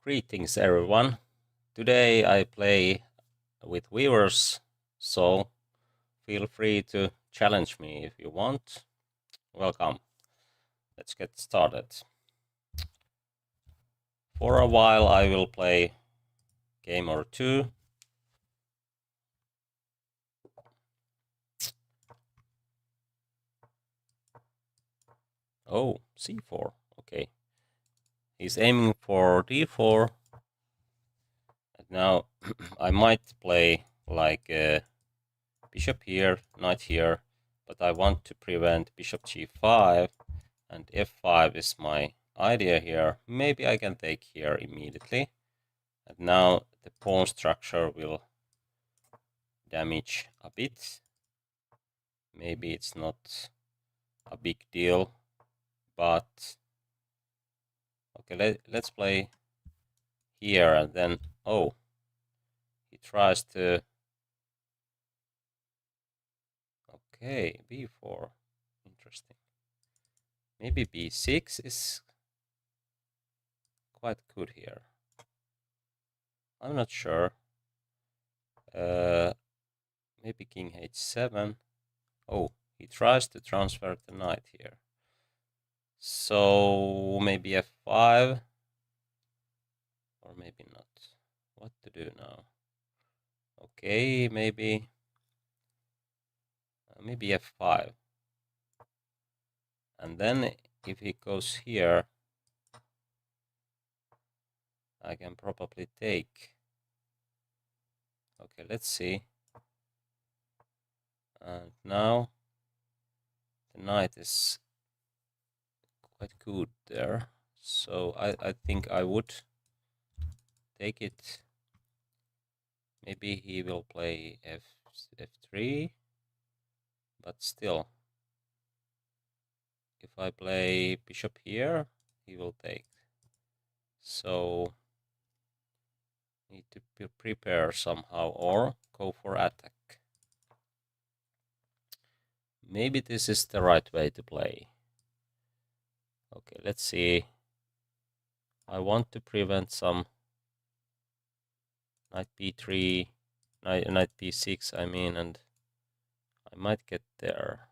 Greetings everyone. Today I play with viewers, so feel free to challenge me if you want. Welcome. Let's get started. For a while I will play game or two. Oh, c4. Okay. He's aiming for d4. And now I might play like bishop here, knight here, but I want to prevent bishop g5, and f5 is my idea here. Maybe I can take here immediately, and now the pawn structure will damage a bit. Maybe it's not a big deal, but okay, let's play here, and then he tries to b4. Interesting. Maybe b6 is quite good here. I'm not sure. Maybe king h7. Oh, he tries to transfer the knight here. So maybe f5. Or maybe not. What to do now? Okay, maybe f5. And then if he goes here, I can probably take. Okay, let's see. And now the knight is quite good there. So I think I would take it. Maybe he will play f3, but still, if I play bishop here, he will take. So need to prepare somehow or go for attack. Maybe this is the right way to play. Okay, let's see. I want to prevent some knight b3, knight b6, I mean, and I might get there.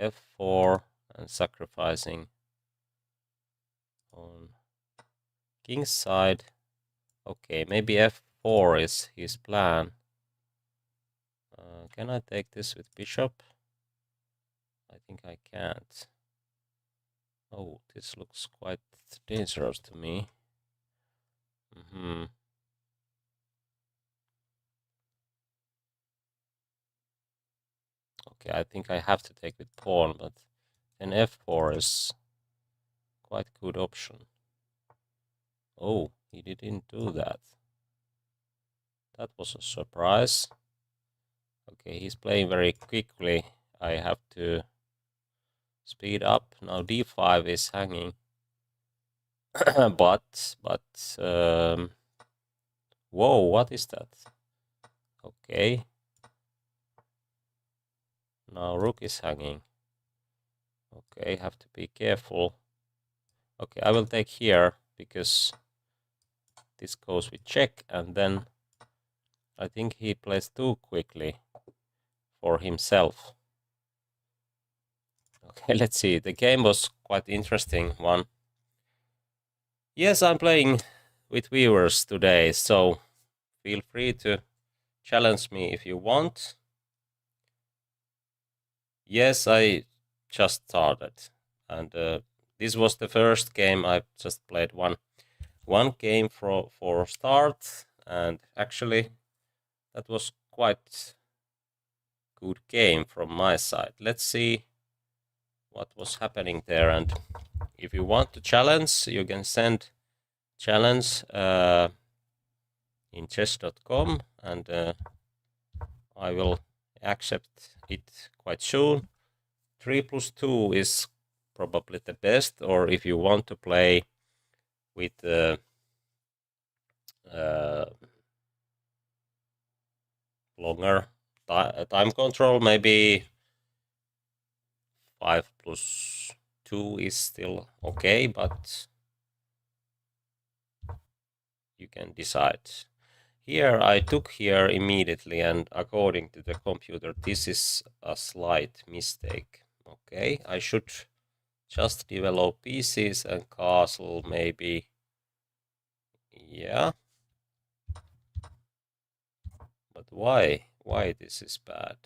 f4 and sacrificing on king's side. Okay, maybe f4 is his plan. Can I take this with bishop? I think I can't. Oh, this looks quite dangerous to me. Okay, I think I have to take with pawn, but then f4 is quite good option. Oh, he didn't do that. That was a surprise. Okay, he's playing very quickly. I have to speed up. Now d5 is hanging. but whoa, what is that? Okay. Now rook is hanging. Okay, have to be careful. Okay, I will take here because this goes with check, and then I think he plays too quickly for himself. Okay, let's see. The game was quite interesting one. Yes, I'm playing with viewers today, so feel free to challenge me if you want. Yes, I just started, and this was the first game. I just played one game for start, and actually that was quite good game from my side. Let's see what was happening there, and if you want to challenge, you can send challenge in chess.com, and I will accept it quite soon. 3+2 is probably the best, or if you want to play with longer time control, maybe 5+2 is still okay, but you can decide. Here I took here immediately, and according to the computer, this is a slight mistake. Okay, I should just develop pieces and castle maybe. Yeah. But why? Why this is bad?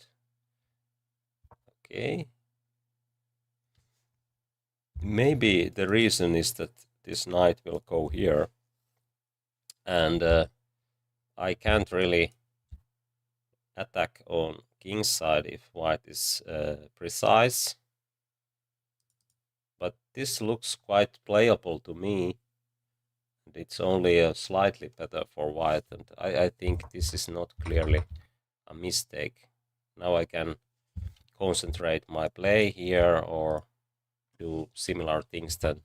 Okay. Maybe the reason is that this knight will go here. And I can't really attack on king's side if white is precise. But this looks quite playable to me. And it's only slightly better for white. And I think this is not clearly a mistake. Now I can concentrate my play here or do similar things that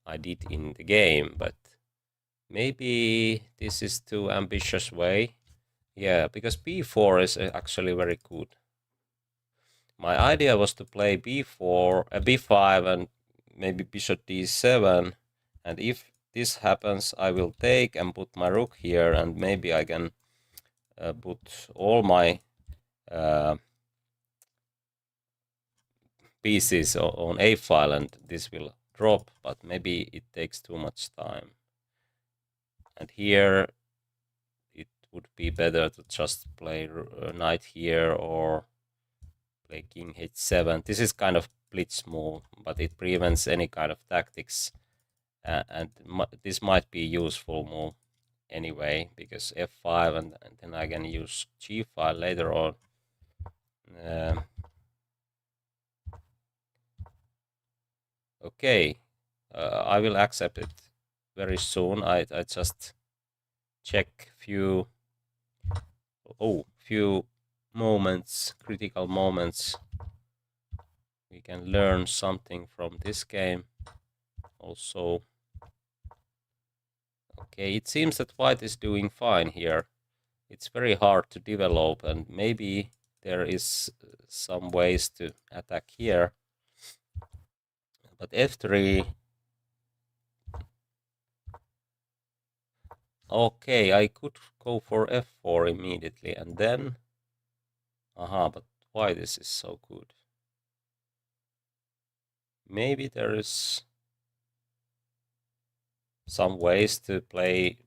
I did in the game, but maybe this is too ambitious way. Yeah, because b4 is actually very good. My idea was to play b4, b5, and maybe bishop d7, and if this happens, I will take and put my rook here, and maybe I can put all my pieces on a file, and this will drop, but maybe it takes too much time. And here it would be better to just play knight here or play king h7. This is kind of blitz move, but it prevents any kind of tactics, and this might be useful move anyway, because f5 and then I can use g5 later on. Okay, I will accept it very soon. I just check few moments, critical moments. We can learn something from this game also. Okay, it seems that white is doing fine here. It's very hard to develop, and maybe there is some ways to attack here. But f3. Okay, I could go for f4 immediately, and then but why this is so good? Maybe there is some ways to play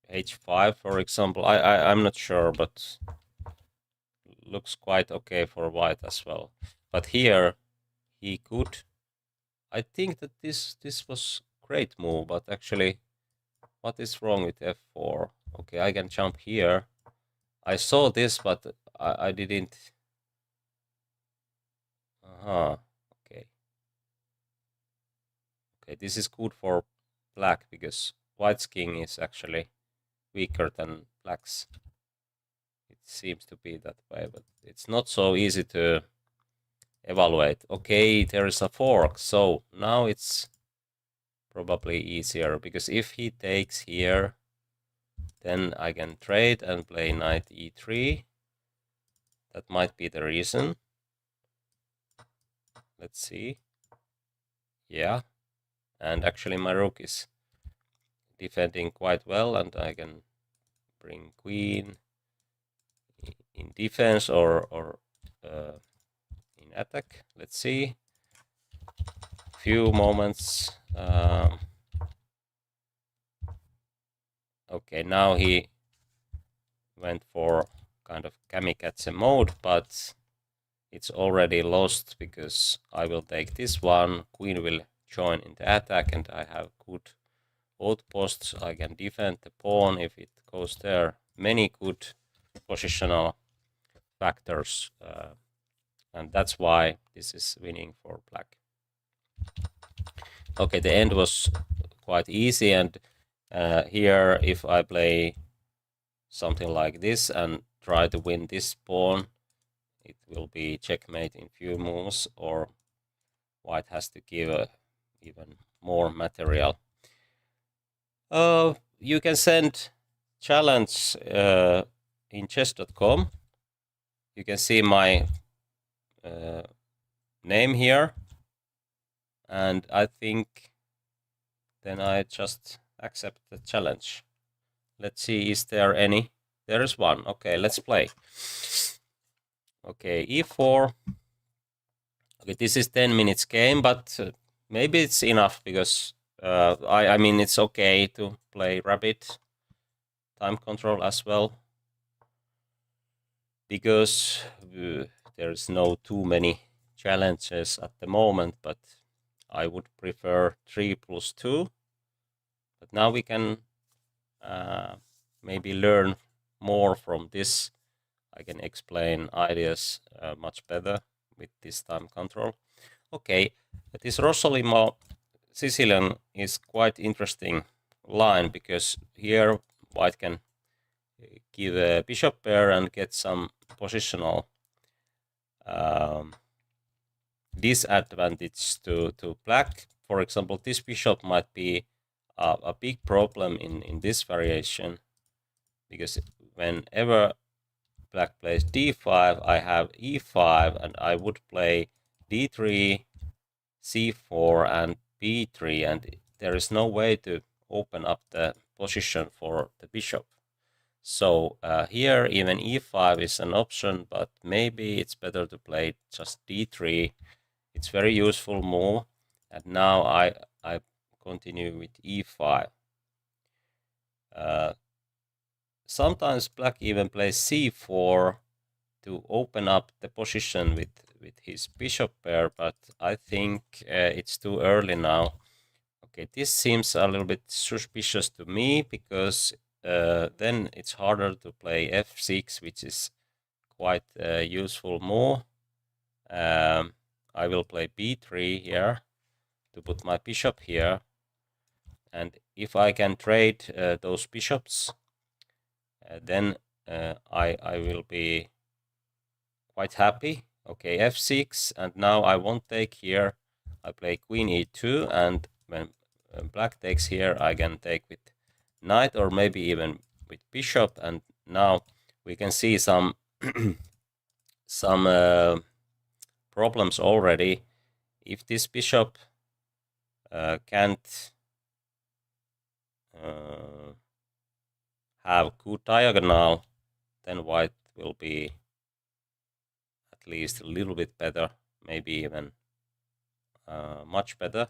h5, for example. I'm not sure, but looks quite okay for white as well. But here he could. I think that this was great move, but actually, what is wrong with f4? Okay, I can jump here. I saw this, but I didn't. Okay. Okay, this is good for black because white's king is actually weaker than black's. It seems to be that way, but it's not so easy to evaluate. Okay, there is a fork, so now it's probably easier, because if he takes here, then I can trade and play knight e3. That might be the reason. Let's see. Yeah, and actually my rook is defending quite well, and I can bring queen in defense or in attack. Let's see. Few moments. Okay, now he went for kind of kamikaze mode, but it's already lost because I will take this one. Queen will join in the attack, and I have good outposts. I can defend the pawn if it goes there. Many good positional factors, and that's why this is winning for black. Okay, the end was quite easy, and here if I play something like this and try to win this pawn, it will be checkmate in few moves, or white has to give even more material. You can send challenge in chess.com. You can see my name here, and I think then I just accept the challenge. Let's see, is there any? There is one. Okay, let's play. Okay, e4. Okay, this is 10 minutes game, but maybe it's enough because I mean it's okay to play rapid time control as well because there's no too many challenges at the moment, but I would prefer 3+2. But now we can maybe learn more from this. I can explain ideas much better with this time control. Okay, this Rosolimo Sicilian is quite interesting line because here white can give a bishop pair and get some positional disadvantage to black. For example, this bishop might be a big problem in this variation because whenever black plays d5, I have e5 and I would play d3, c4 and b3, and there is no way to open up the position for the bishop. So here even e5 is an option, but maybe it's better to play just d3. It's very useful move, and now I continue with e5. Sometimes black even plays c4 to open up the position with his bishop pair, but I think it's too early now. Okay, this seems a little bit suspicious to me because then it's harder to play f6, which is quite a useful move. I will play b3 here to put my bishop here, and if I can trade those bishops, then I will be quite happy. Okay, f6, and now I won't take here. I play queen e2, and when black takes here, I can take with knight or maybe even with bishop, and now we can see some problems already. If this bishop can't have good diagonal, then white will be at least a little bit better, maybe even much better.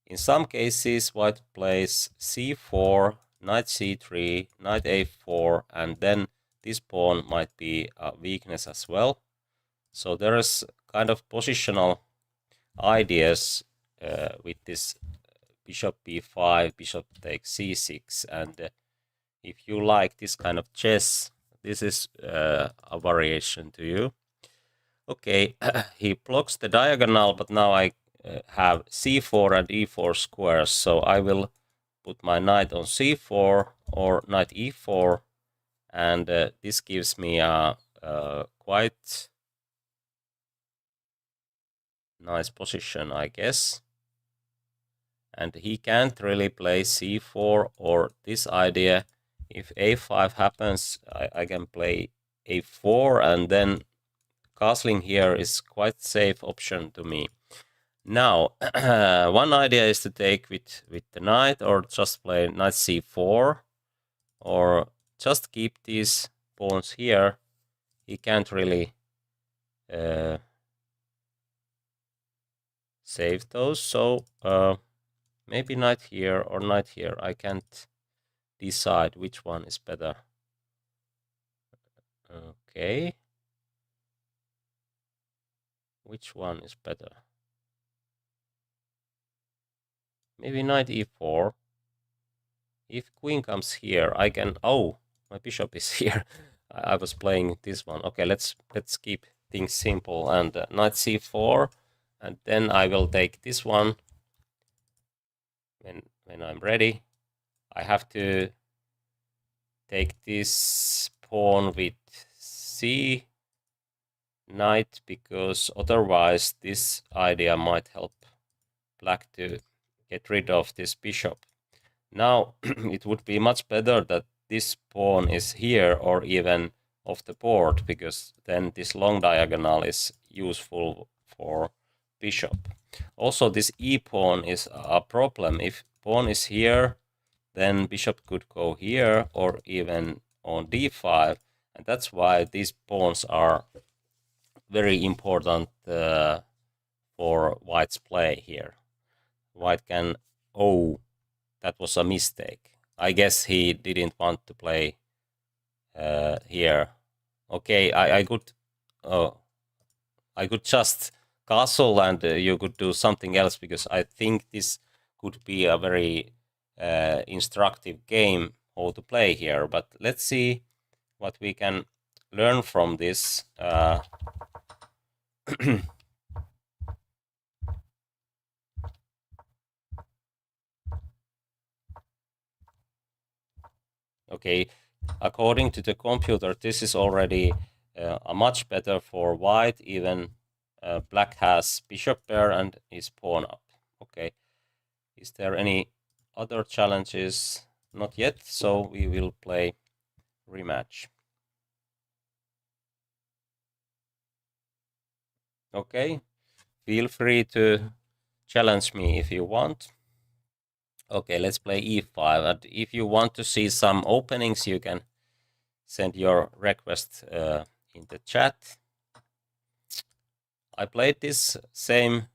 In some cases, white plays c4, knight c3, knight a4, and then this pawn might be a weakness as well. So there is kind of positional ideas with this bishop b5, bishop takes c6, and if you like this kind of chess, this is a variation to you. Okay, he blocks the diagonal, but now I have c4 and e4 squares, so I will put my knight on c4 or knight e4, and this gives me a quite nice position, I guess. And he can't really play c4 or this idea. If a5 happens, I can play a4, and then castling here is quite safe option to me. Now, one idea is to take with the knight, or just play knight c4, or just keep these pawns here. He can't really save those, so maybe knight here or knight here. I can't decide which one is better. Okay. Which one is better? Maybe knight e4. If queen comes here, I can... Oh, my bishop is here. I was playing this one. Okay, let's keep things simple. And knight c4. And then I will take this one when I'm ready. I have to take this pawn with c knight, because otherwise this idea might help black to get rid of this bishop. Now it would be much better that this pawn is here or even off the board, because then this long diagonal is useful for bishop. Also, this e pawn is a problem. If pawn is here, then bishop could go here or even on d5, and that's why these pawns are very important for white's play here. White can... Oh, that was a mistake. I guess he didn't want to play here. Okay, I could... Oh, I could just castle and you could do something else, because I think this could be a very instructive game how to play here. But let's see what we can learn from this. Okay, according to the computer, this is already a much better for white. Even black has bishop pair and is pawn up. Okay, is there any other challenges? Not yet, so we will play rematch. Okay, feel free to challenge me if you want. Okay, let's play e5, and if you want to see some openings, you can send your request in the chat. I played this same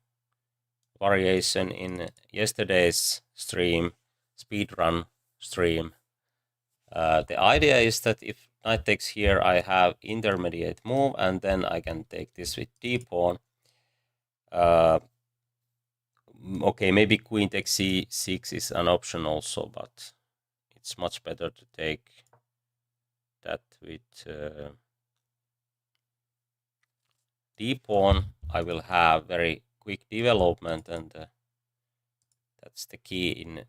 variation in yesterday's stream, speedrun stream. The idea is that if knight takes here, I have intermediate move, and then I can take this with d-pawn. Okay, maybe queen takes c6 is an option also, but it's much better to take that with d-pawn. I will have very quick development, and that's the key in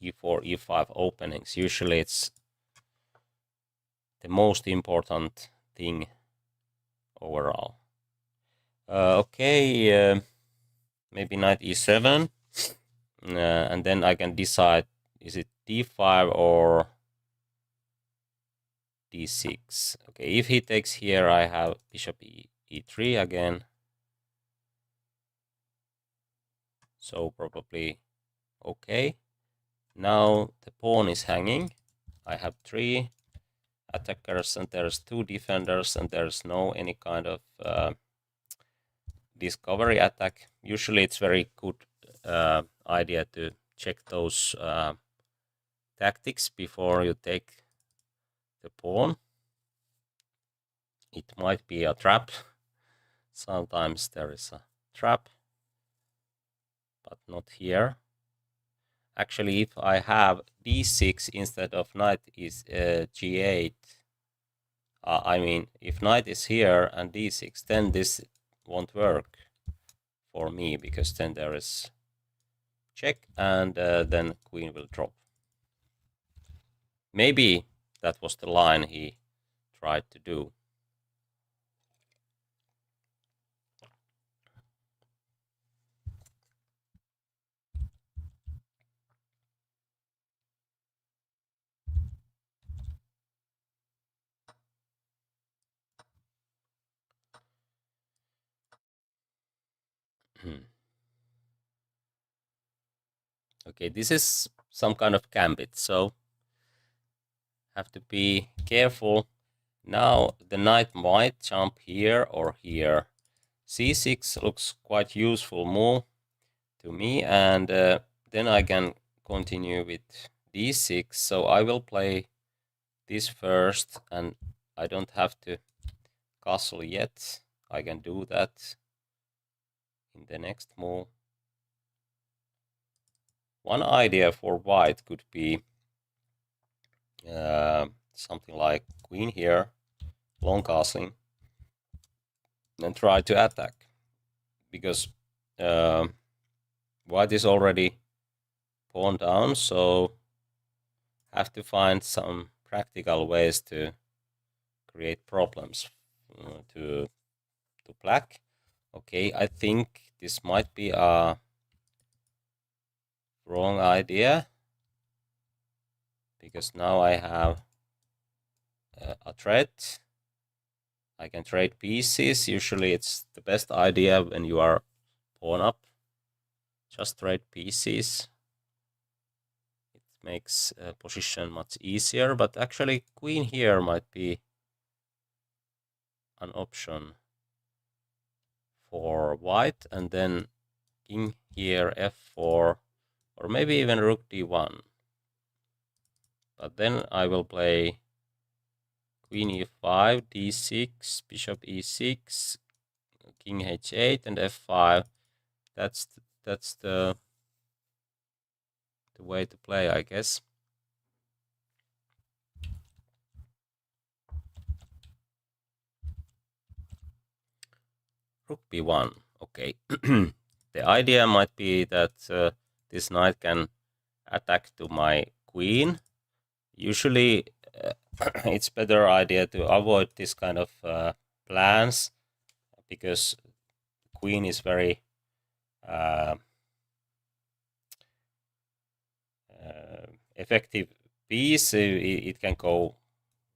e4, e5 openings. Usually it's the most important thing overall. Okay, maybe knight e7, and then I can decide, is it d5 or d6. Okay, if he takes here, I have bishop e3 again. So probably okay. Now the pawn is hanging. I have 3 attackers and there's 2 defenders, and there's no any kind of discovery attack. Usually it's very good idea to check those tactics before you take the pawn. It might be a trap. Sometimes there is a trap, but not here. Actually, if I have d6 instead of knight is g8, I mean, if knight is here and d6, then this won't work for me, because then there is check, and then queen will drop. Maybe that was the line he tried to do. Okay, this is some kind of gambit, so have to be careful. Now the knight might jump here or here. c6 looks quite useful move to me, and then I can continue with d6. So I will play this first, and I don't have to castle yet. I can do that in the next move. One idea for white could be something like queen here, long castling, and try to attack, because white is already pawn down, so have to find some practical ways to create problems to black. Okay, I think this might be a wrong idea, because now I have a threat. I can trade pieces. Usually it's the best idea when you are pawn up. Just trade pieces. It makes position much easier, but actually queen here might be an option for white, and then king here, f4, or maybe even rook d1. But then I will play queen e5, d6, bishop e6, king h8, and f5. That's the way to play, I guess. Rook b1. Okay. The idea might be that this knight can attack to my queen. Usually, it's better idea to avoid this kind of plans, because queen is very effective piece. It can go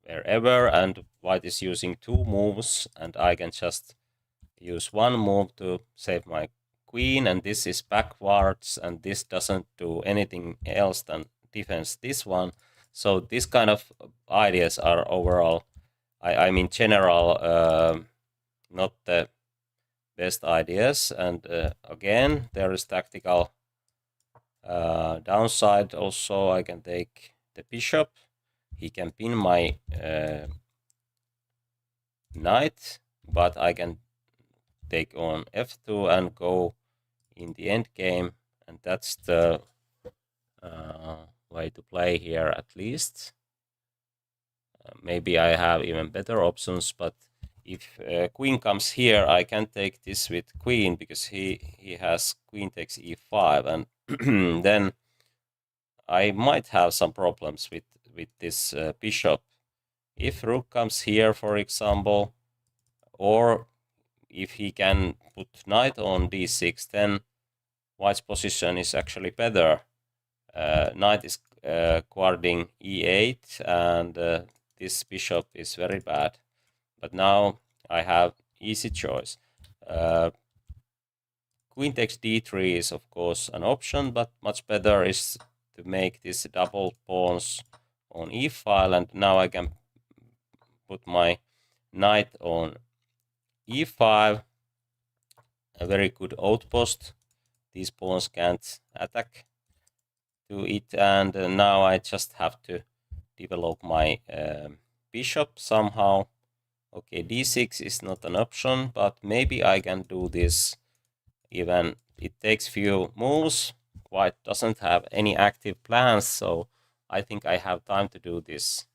wherever, and white is using 2 moves, and I can just use 1 move to save my queen, and this is backwards, and this doesn't do anything else than defense this one. So this kind of ideas are overall, I mean general, not the best ideas. And again, there is tactical downside also. I can take the bishop. He can pin my knight, but I can take on f2 and go in the end game, and that's the way to play here, at least. Maybe I have even better options, but if queen comes here, I can take this with queen, because he has queen takes e5, and then I might have some problems with this bishop. If rook comes here, for example, or if he can put knight on d6, then white's position is actually better. Knight is guarding e8, and this bishop is very bad. But now I have easy choice. Queen takes d3 is of course an option, but much better is to make this double pawns on e-file, and now I can put my knight on e5, a very good outpost. These pawns can't attack to it, and now I just have to develop my bishop somehow. Okay, d6 is not an option, but maybe I can do this. Even it takes few moves. White doesn't have any active plans, so I think I have time to do this.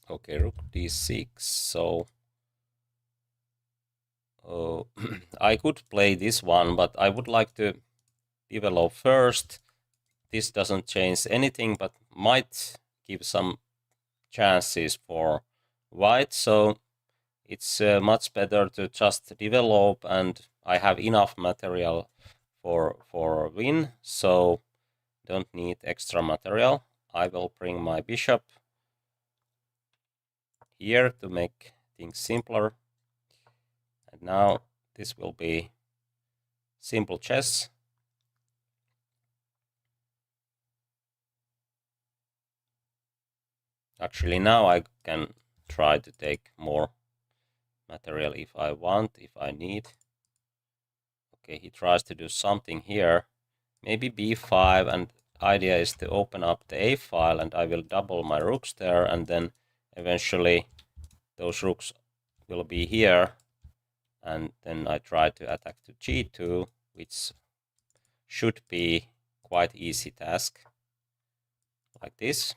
Okay, rook d6. So I could play this one, but I would like to develop first. This doesn't change anything, but might give some chances for white. So it's much better to just develop, and I have enough material for win, so don't need extra material. I will bring my bishop here to make things simpler. And now this will be simple chess. Actually, now I can try to take more material if I want, if I need. Okay, he tries to do something here. Maybe b5, and idea is to open up the a file, and I will double my rooks there, and then eventually those rooks will be here, and then I try to attack to g2, which should be quite easy task, like this.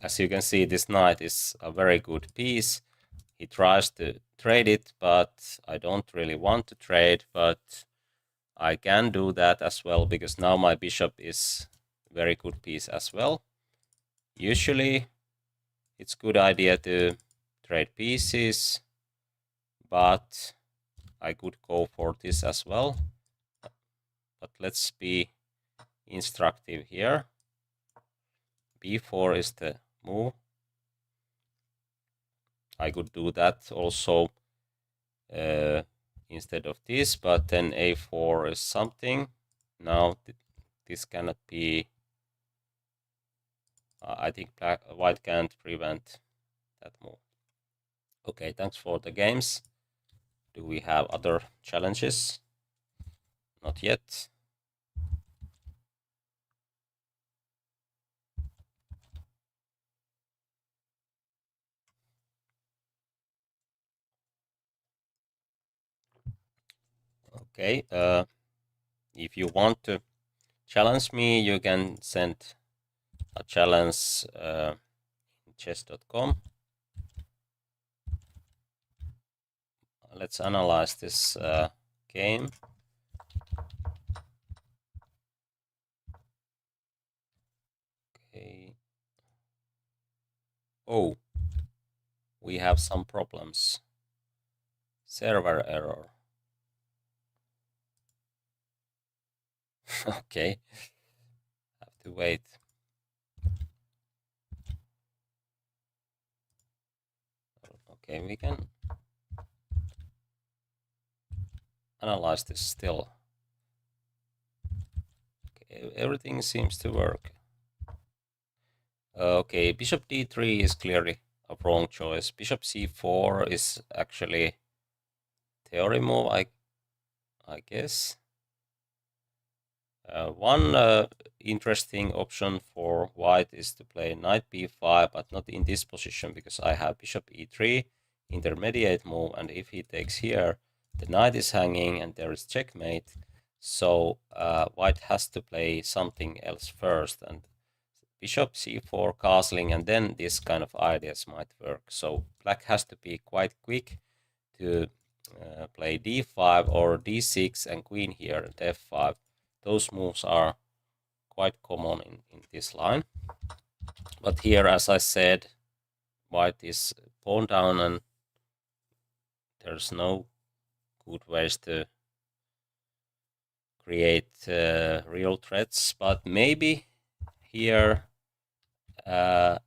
As you can see, this knight is a very good piece. He tries to trade it, but I don't really want to trade, but I can do that as well, because now my bishop is very good piece as well. Usually it's good idea to trade pieces, but I could go for this as well. But let's be instructive here. B4 is the move. I could do that also instead of this, but then A4 is something. Now this cannot be. I think white can't prevent that move. Okay, thanks for the games. Do we have other challenges? Not yet. Okay, if you want to challenge me, you can send a challenge chess.com. Let's analyze this game. Okay. Oh, we have some problems. Server error. Okay, have to wait. Okay, we can analyze this still. Okay, everything seems to work. Okay, bishop d3 is clearly a wrong choice. Bishop c4 is actually theory move, I guess. One interesting option for white is to play knight b5, but not in this position because I have bishop e3, intermediate move, and if he takes here, the knight is hanging and there is checkmate. So white has to play something else first, and bishop c4 castling, and then this kind of ideas might work. So black has to be quite quick to play d5 or d6 and queen here and f5. Those moves are quite common in this line. But here, as I said, white is pawn down and there's no good ways to create real threats. But maybe here the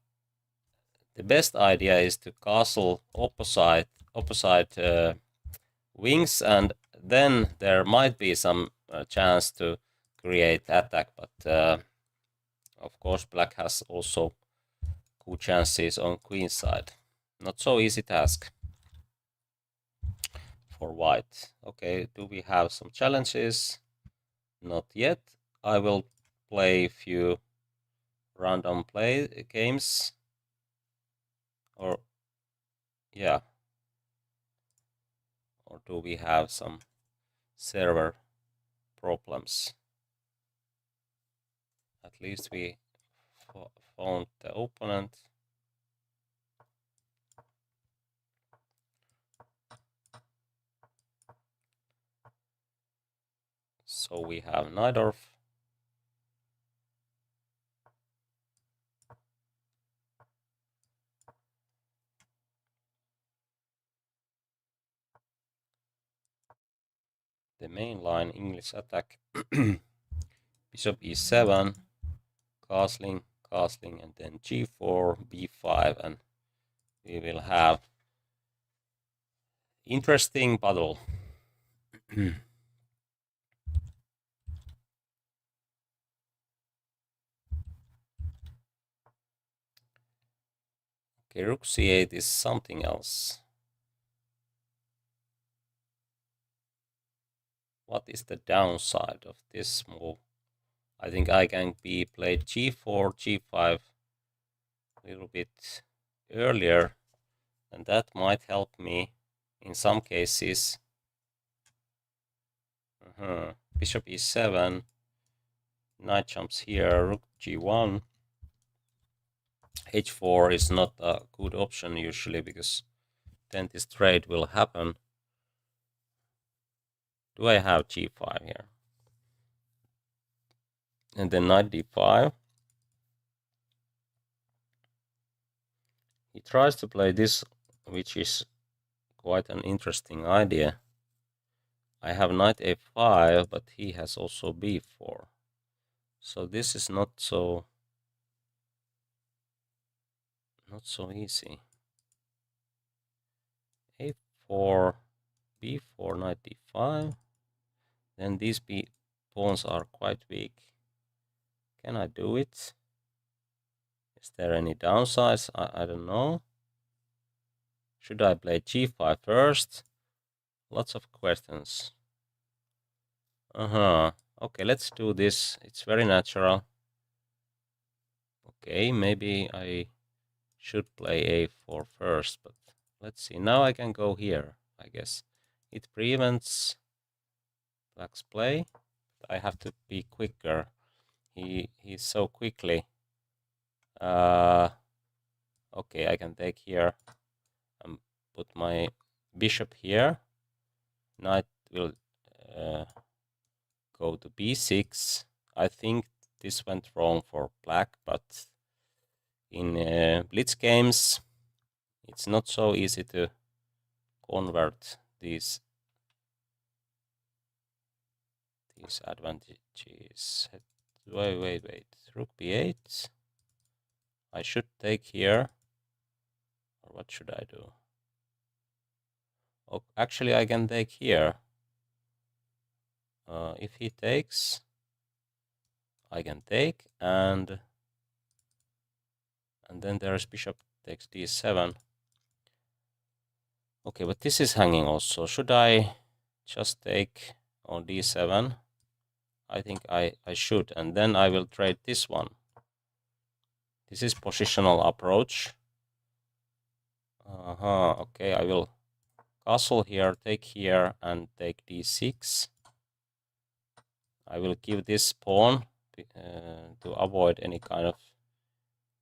best idea is to castle opposite wings, and then there might be some chance to create attack, but of course black has also good chances on queen side. Not so easy task for white. Okay, do we have some challenges? Not yet. I will play a few random play games, or yeah, or do we have some server problems? At least we found the opponent. So we have Najdorf. The main line English attack. Bishop e7, castling, castling, and then g4, b5, and we will have interesting battle. Okay, rook c8 is something else. What is the downside of this move? I think I can be played g4, g5 a little bit earlier, and that might help me in some cases. Bishop e7, knight jumps here, rook g1. h4 is not a good option usually because then this trade will happen. Do I have g5 here? And then knight d5. tries to play this, which is quite an interesting idea. I have knight a5, but he has also b4. So this is not so easy. a4, b4, knight d5. Then these pawns are quite weak. Can I do it? Is there any downsides? I don't know. Should I play g5 first? Lots of questions. Okay, let's do this. It's very natural. Okay, maybe I should play a4 first, but let's see. Now I can go here, I guess. It prevents black's play. I have to be quicker. He's so quickly. Okay, I can take here and put my bishop here. Knight will go to b6. I think this went wrong for black, but in Blitz games, it's not so easy to convert these advantages. Wait. Rook b8. I should take here. Or what should I do? Oh, actually, I can take here. If he takes, I can take, and then there's bishop takes d7. Okay, but this is hanging also. Should I just take on d7? I think I should, and then I will trade this one. This is positional approach. Okay, I will castle here, take here, and take d6. I will give this pawn to avoid any kind of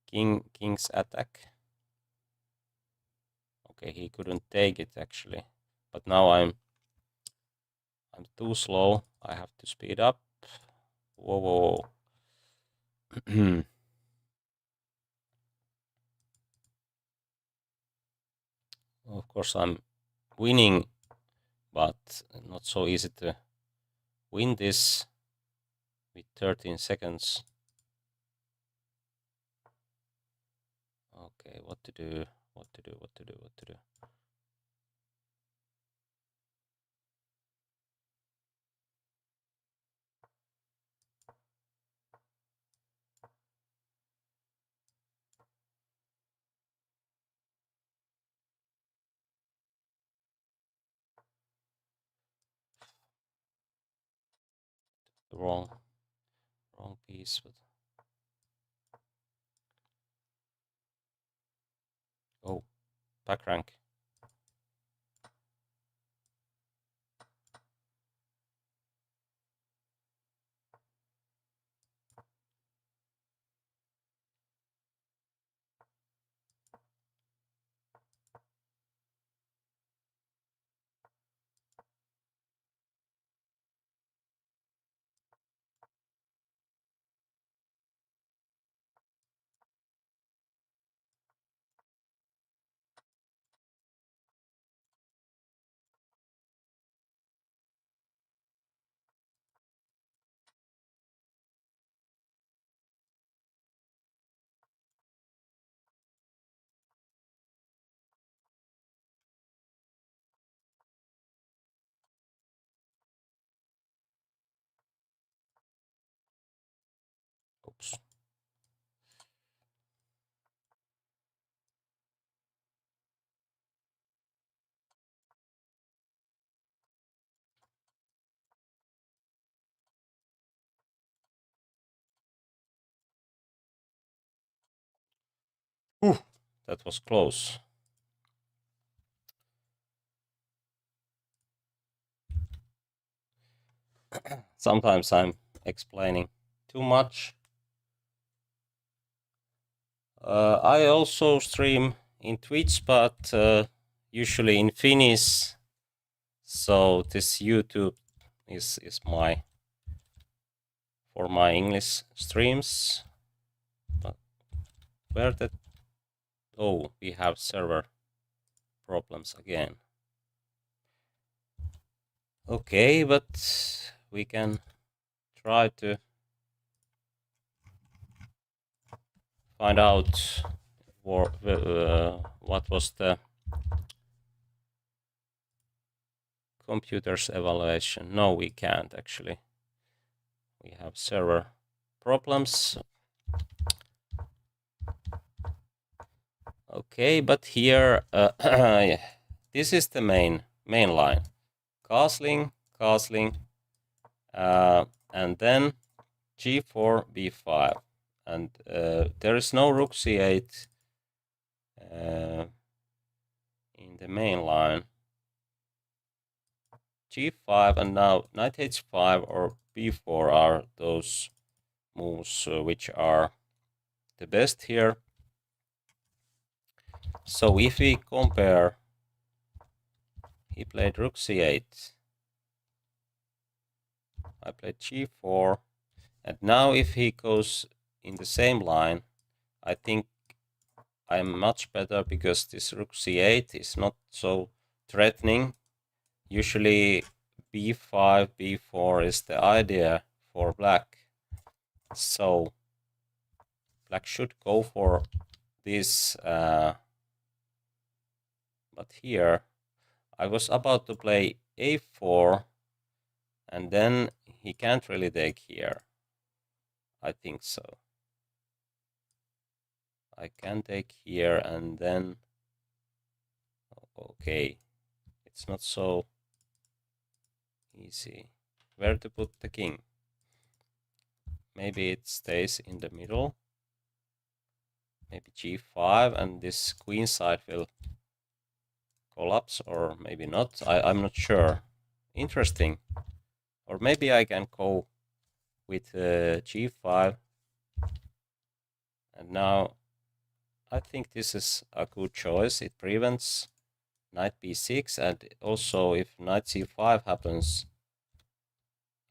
king's attack. Okay, he couldn't take it actually, but now I'm too slow. I have to speed up. Whoa. Of course, I'm winning, but not so easy to win this with 13 seconds. Okay, what to do? The wrong piece. But... oh, back rank. Oops. That was close. Sometimes I'm explaining too much. I also stream in Twitch, but usually in Finnish. So this YouTube is for my English streams. But where Oh, we have server problems again. Okay, but we can try to find out what was the computer's evaluation. No, we can't actually. We have server problems. Okay, but here this is the main line. Castling, and then g4, b5, and there is no rook c8 in the main line. g5 and now knight h5 or b4 are those moves which are the best here. So if we compare, he played rook c8, I played g4, and now if he goes in the same line, I think I'm much better because this rook c8 is not so threatening. Usually b5, b4 is the idea for black. So black should go for this, but here I was about to play a4, and then he can't really take here. I think so. I can take here, and then okay, it's not so easy. Where to put the king? Maybe it stays in the middle. Maybe g5, and this queen side will collapse, or maybe not. I'm not sure. Interesting. Or maybe I can go with g5. And now I think this is a good choice. It prevents knight b6, and also if knight c5 happens,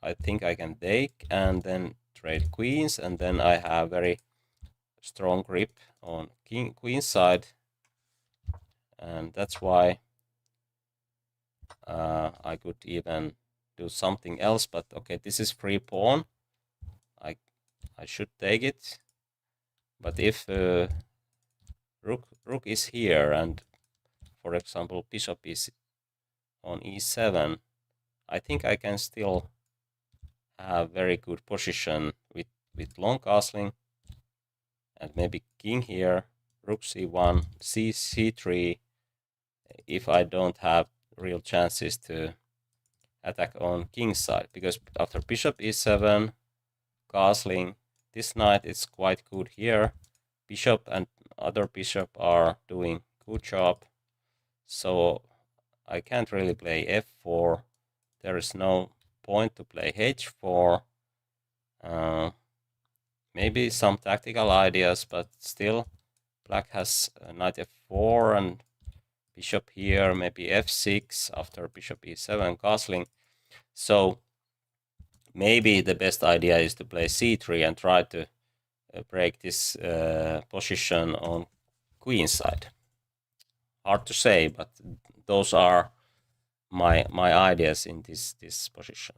I think I can take and then trade queens, and then I have very strong grip on queen side, and that's why I could even do something else. But okay, this is free pawn. I should take it, but if rook is here, and for example bishop is on e7, I think I can still have very good position with long castling, and maybe king here, rook c1, c3, if I don't have real chances to attack on king side, because after bishop e7, castling, this knight is quite good here. Bishop and other bishop are doing good job, so I can't really play f4. There is no point to play h4. Maybe some tactical ideas, but still black has knight f4 and bishop here, maybe f6 after bishop e7 castling. So maybe the best idea is to play c3 and try to break this position on queen side. Hard to say, but those are my ideas in this position.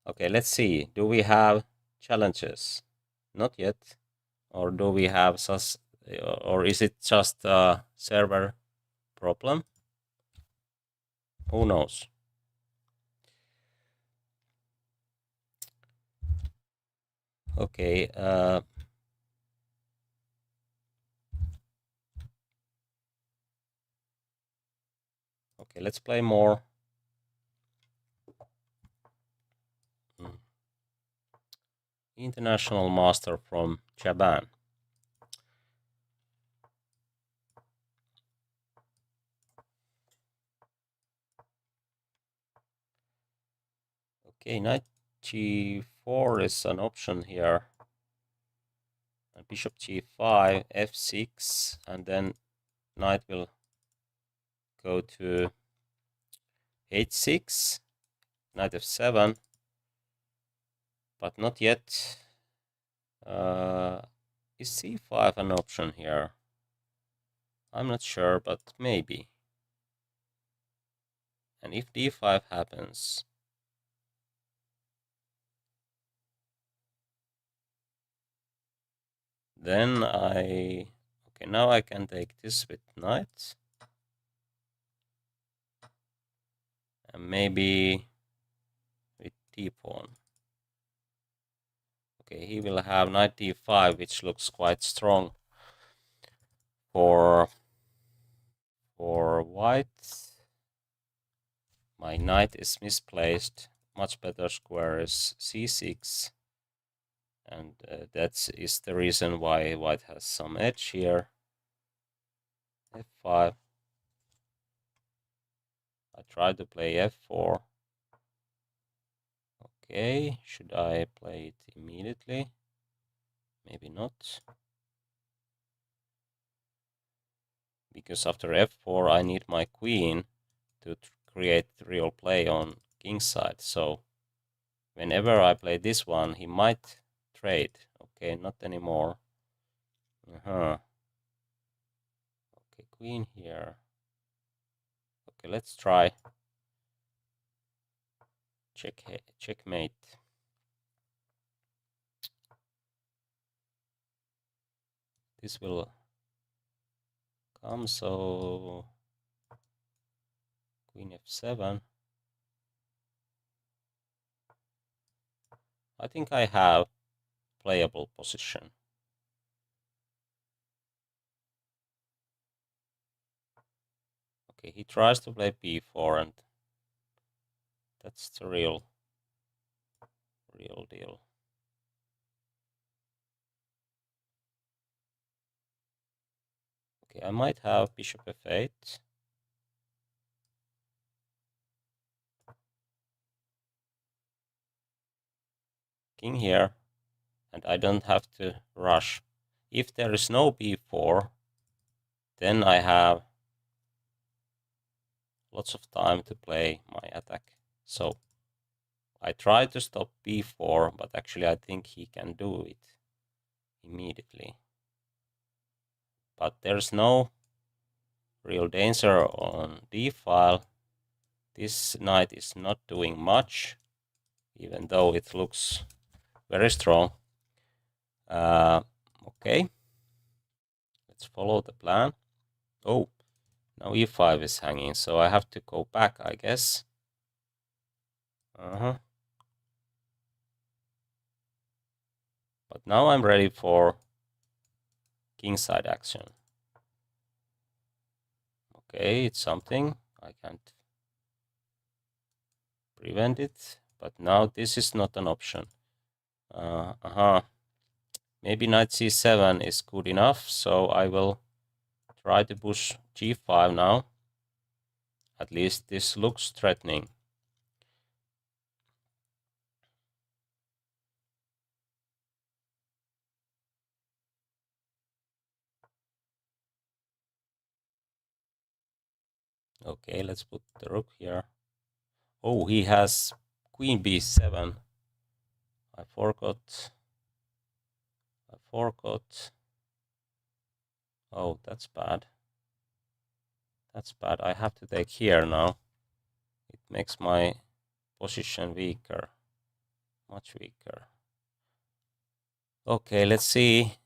Okay, let's see. Do we have challenges? Not yet. Or do we have or is it just a server problem? Who knows? Okay. Okay, let's play more. International master from Japan. Okay, knight g4 is an option here. And bishop g5, f6, and then knight will go to h6, knight f7, but not yet. Is c5 an option here? I'm not sure, but maybe. And if d5 happens, then okay, now I can take this with knight. And maybe with d-pawn. Okay, he will have knight d5, which looks quite strong for white. My knight is misplaced. Much better square is c6. And that is the reason why white has some edge here. f5. I try to play f4. Okay, should I play it immediately? Maybe not. Because after f4 I need my queen to create real play on king's side. So whenever I play this one, he might trade. Okay, not anymore. Okay, queen here. Okay, let's try. Checkmate. This will come, so queen f7. I think I have playable position. Okay, he tries to play b4, and that's the real deal. Okay, I might have bishop f8. King here, and I don't have to rush. If there is no b4, then I have lots of time to play my attack. So I try to stop b4, but actually I think he can do it immediately. But there's no real danger on d file. This knight is not doing much, even though it looks very strong. Okay, let's follow the plan. Oh, now e5 is hanging, so I have to go back, I guess. But now I'm ready for kingside action. Okay, it's something. I can't prevent it, but now this is not an option. Maybe knight c7 is good enough, so I will try to push g5 now. At least this looks threatening. Okay, let's put the rook here. Oh, he has queen b7. I forgot. Oh, that's bad. That's bad. I have to take here now. It makes my position weaker. Much weaker. Okay, let's see.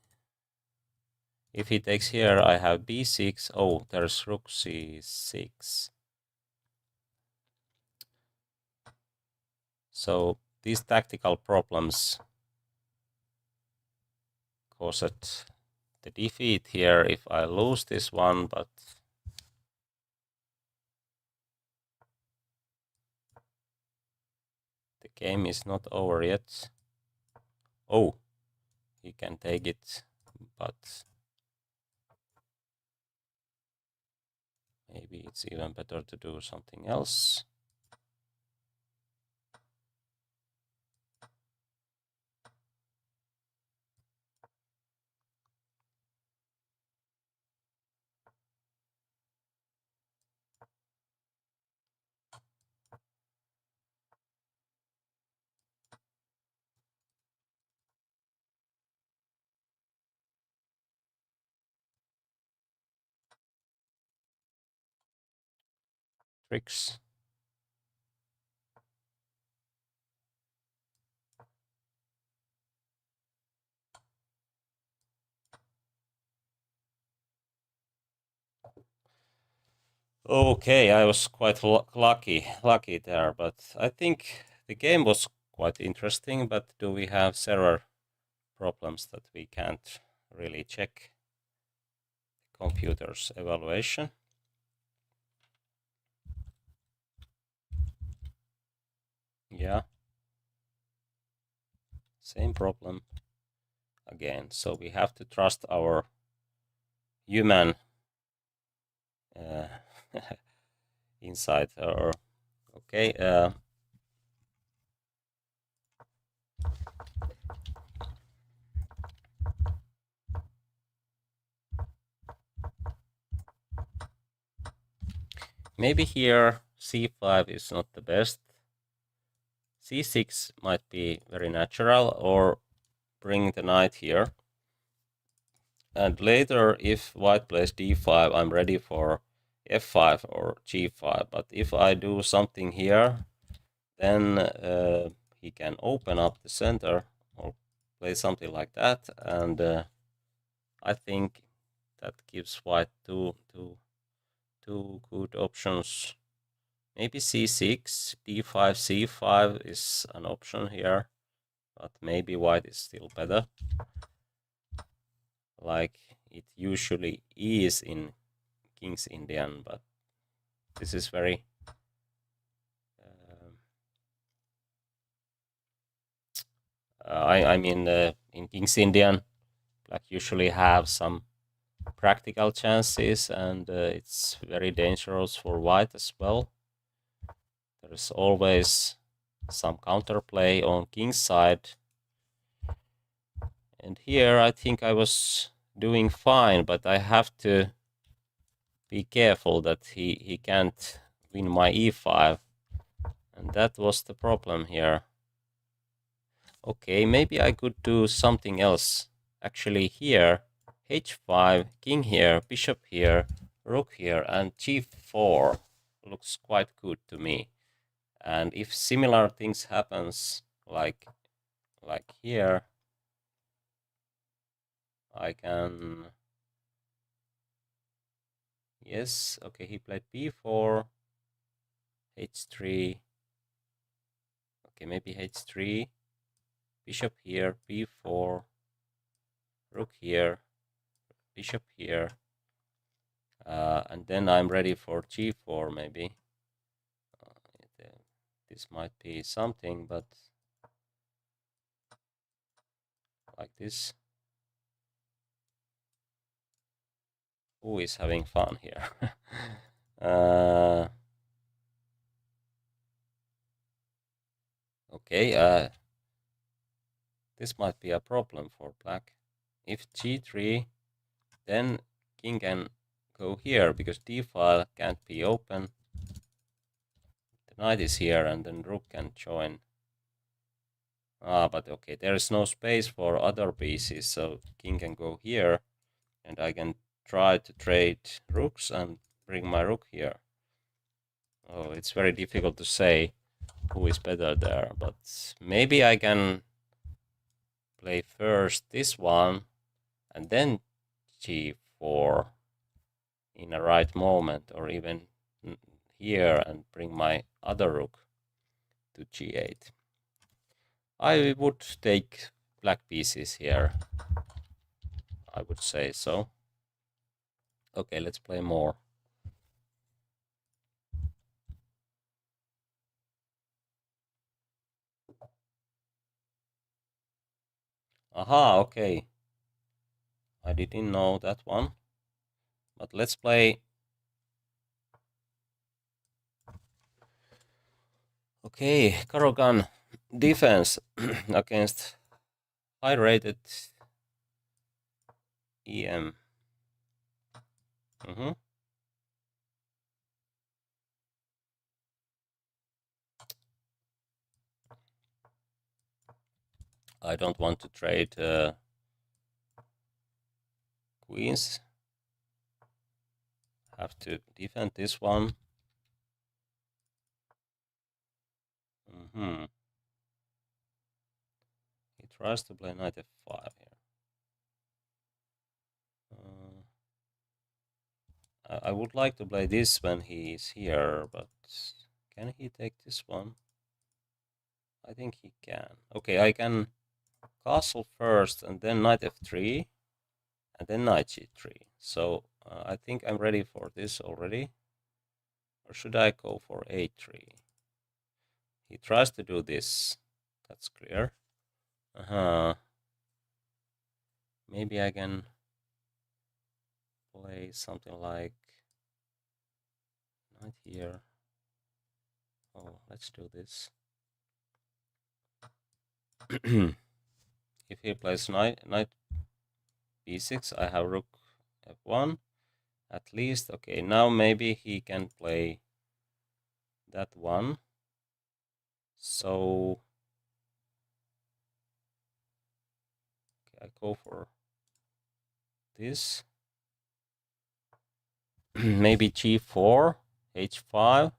If he takes here, I have b6. Oh, there's rook c6. So these tactical problems caused the defeat here if I lose this one, but the game is not over yet. Oh, he can take it, but maybe it's even better to do something else. tricks. Okay, I was quite lucky there, but I think the game was quite interesting. But do we have server problems that we can't really check the computer's evaluation? Yeah, same problem again. So we have to trust our human uh, inside our. Okay. Maybe here c5 is not the best. c6 might be very natural, or bring the knight here. And later, if white plays d5, I'm ready for f5 or g5. But if I do something here, then he can open up the center or play something like that. And I think that gives white two good options. Maybe c6, d5, c5 is an option here, but maybe white is still better, like it usually is in King's Indian, but this is very I mean in King's Indian, black usually have some practical chances, and it's very dangerous for white as well. There is always some counterplay on king's side. And here I think I was doing fine, but I have to be careful that he can't win my e5. And that was the problem here. Okay, maybe I could do something else. Actually here, h5, king here, bishop here, rook here, and g4 looks quite good to me. And if similar things happens like here, I can, yes, okay, he played b4, h3, okay, maybe h3, bishop here, b4, rook here, bishop here, and then I'm ready for g4 maybe. This might be something, but like this. Who is having fun here? Okay, this might be a problem for black. If g3, then king can go here, because d file can't be open. The knight is here, and then rook can join. But okay, there is no space for other pieces, so king can go here, and I can try to trade rooks and bring my rook here. Oh, it's very difficult to say who is better there, but maybe I can play first this one and then g4 in a right moment, or even here and bring my other rook to g8. I would take black pieces here, I would say so. Okay, let's play more. Aha, okay. I didn't know that one. But let's play. Okay, Karogan defense against high-rated EM. I don't want to trade queens. Have to defend this one. He tries to play knight f5 here. I would like to play this when he is here, but can he take this one? I think he can. Okay, I can castle first and then knight f3 and then knight g3. So I think I'm ready for this already. Or should I go for a3? He tries to do this. That's clear. Maybe I can play something like knight here. Oh, let's do this. If he plays knight b6, I have rook f1 at least. Okay, now maybe he can play that one. So okay, I go for this. Maybe g4, h5.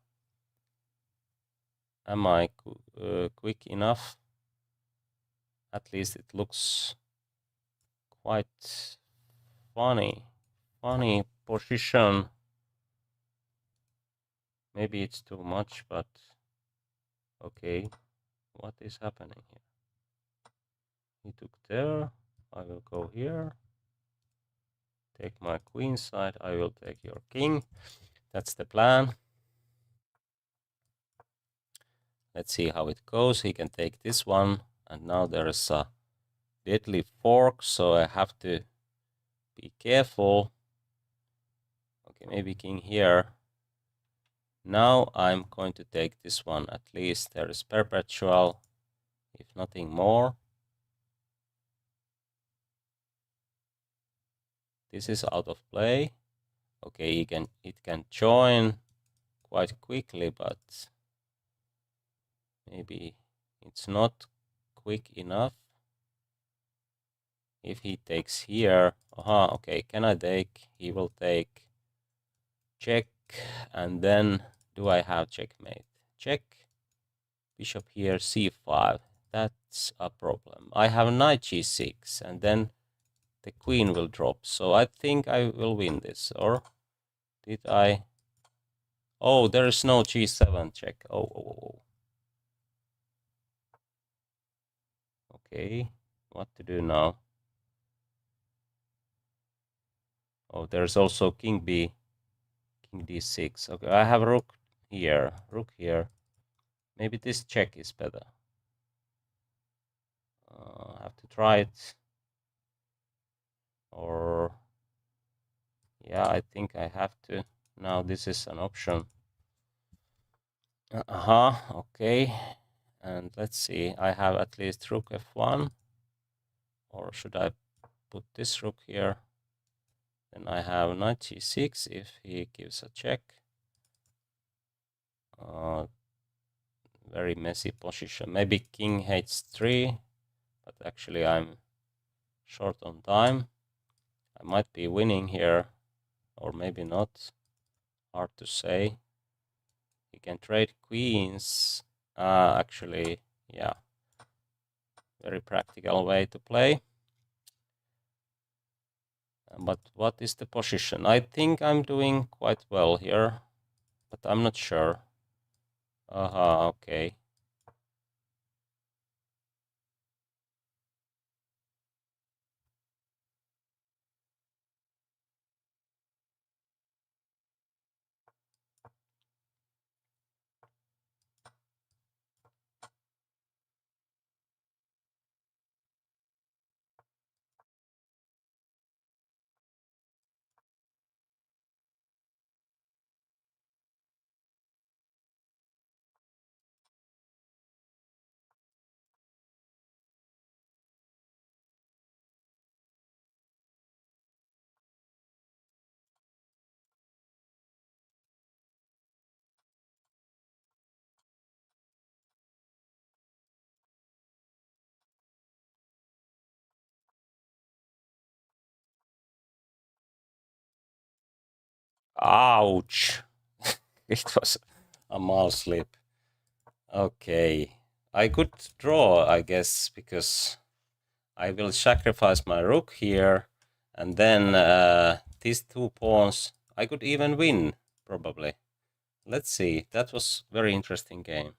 Am I quick enough? At least it looks quite funny position. Maybe it's too much, but okay. What is happening here? He took there. I will go here. Take my queen side. I will take your king. That's the plan. Let's see how it goes. He can take this one. And now there is a deadly fork, so I have to be careful. Okay, maybe king here. Now I'm going to take this one. At least there is perpetual, if nothing more. This is out of play. Okay, it can join quite quickly, but maybe it's not quick enough. If he takes here, okay, can I take? He will take check, and then do I have checkmate? Check, bishop here, c5. That's a problem. I have knight g6, and then the queen will drop. So I think I will win this, or did I? Oh, there is no g7 check. Oh. Okay, what to do now? Oh, there's also king b, king d6. Okay, I have rook here, Maybe this check is better. I have to try it. Or, yeah, I think I have to. Now this is an option. Okay. And let's see, I have at least rook f1. Or should I put this rook here? Then I have knight g6 if he gives a check. Very messy position. Maybe king h3, but actually I'm short on time. I might be winning here, or maybe not. Hard to say. He can trade queens. Actually, yeah. Very practical way to play. But what is the position? I think I'm doing quite well here, but I'm not sure. Okay. Ouch. It was a mouse slip. Okay, I could draw, I guess, because I will sacrifice my rook here, and then these 2 pawns, I could even win, probably. Let's see, that was very interesting game.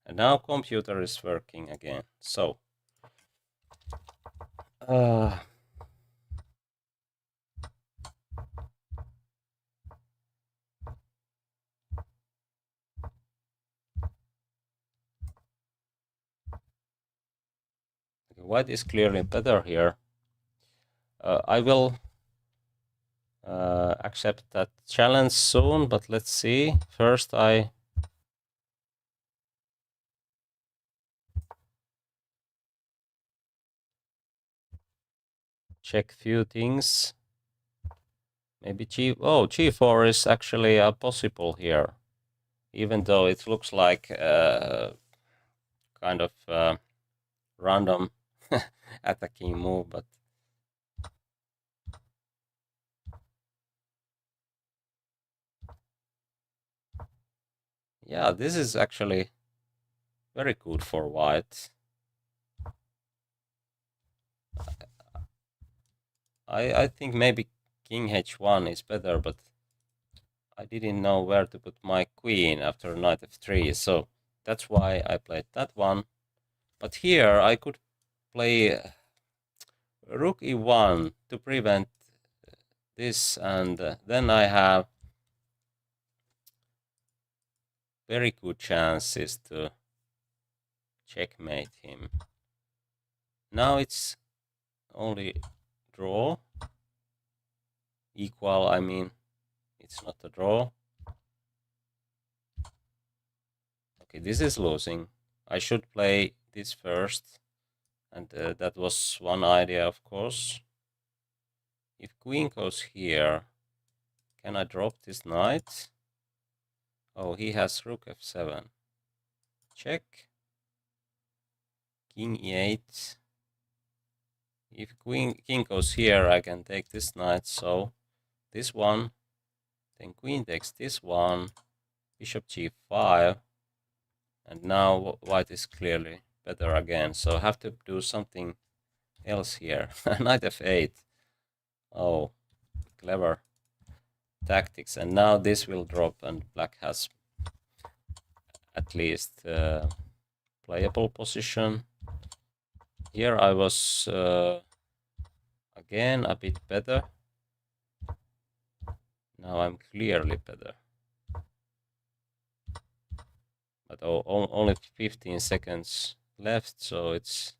And now computer is working again. So, white is clearly better here. I will accept that challenge soon, but let's see. First, I check few things. Maybe G4 is actually possible here, even though it looks like kind of random attacking move, but yeah, this is actually very good for white. I think maybe king h1 is better, but I didn't know where to put my queen after knight f3, so that's why I played that one. But here I could play rook e1 to prevent this, and then I have very good chances to checkmate him. Now it's only draw. Equal, I mean, it's not a draw. Okay, this is losing. I should play this first, and that was one idea, of course. If queen goes here, can I drop this knight? Oh, he has rook f7. Check. King e8. If king goes here, I can take this knight, so this one. Then queen takes this one. Bishop g5. And now white is clearly better again, so I have to do something else here. Knight f8. Oh, clever tactics. And now this will drop, and black has at least playable position. Here I was again a bit better. Now I'm clearly better. But only 15 seconds left, so it's...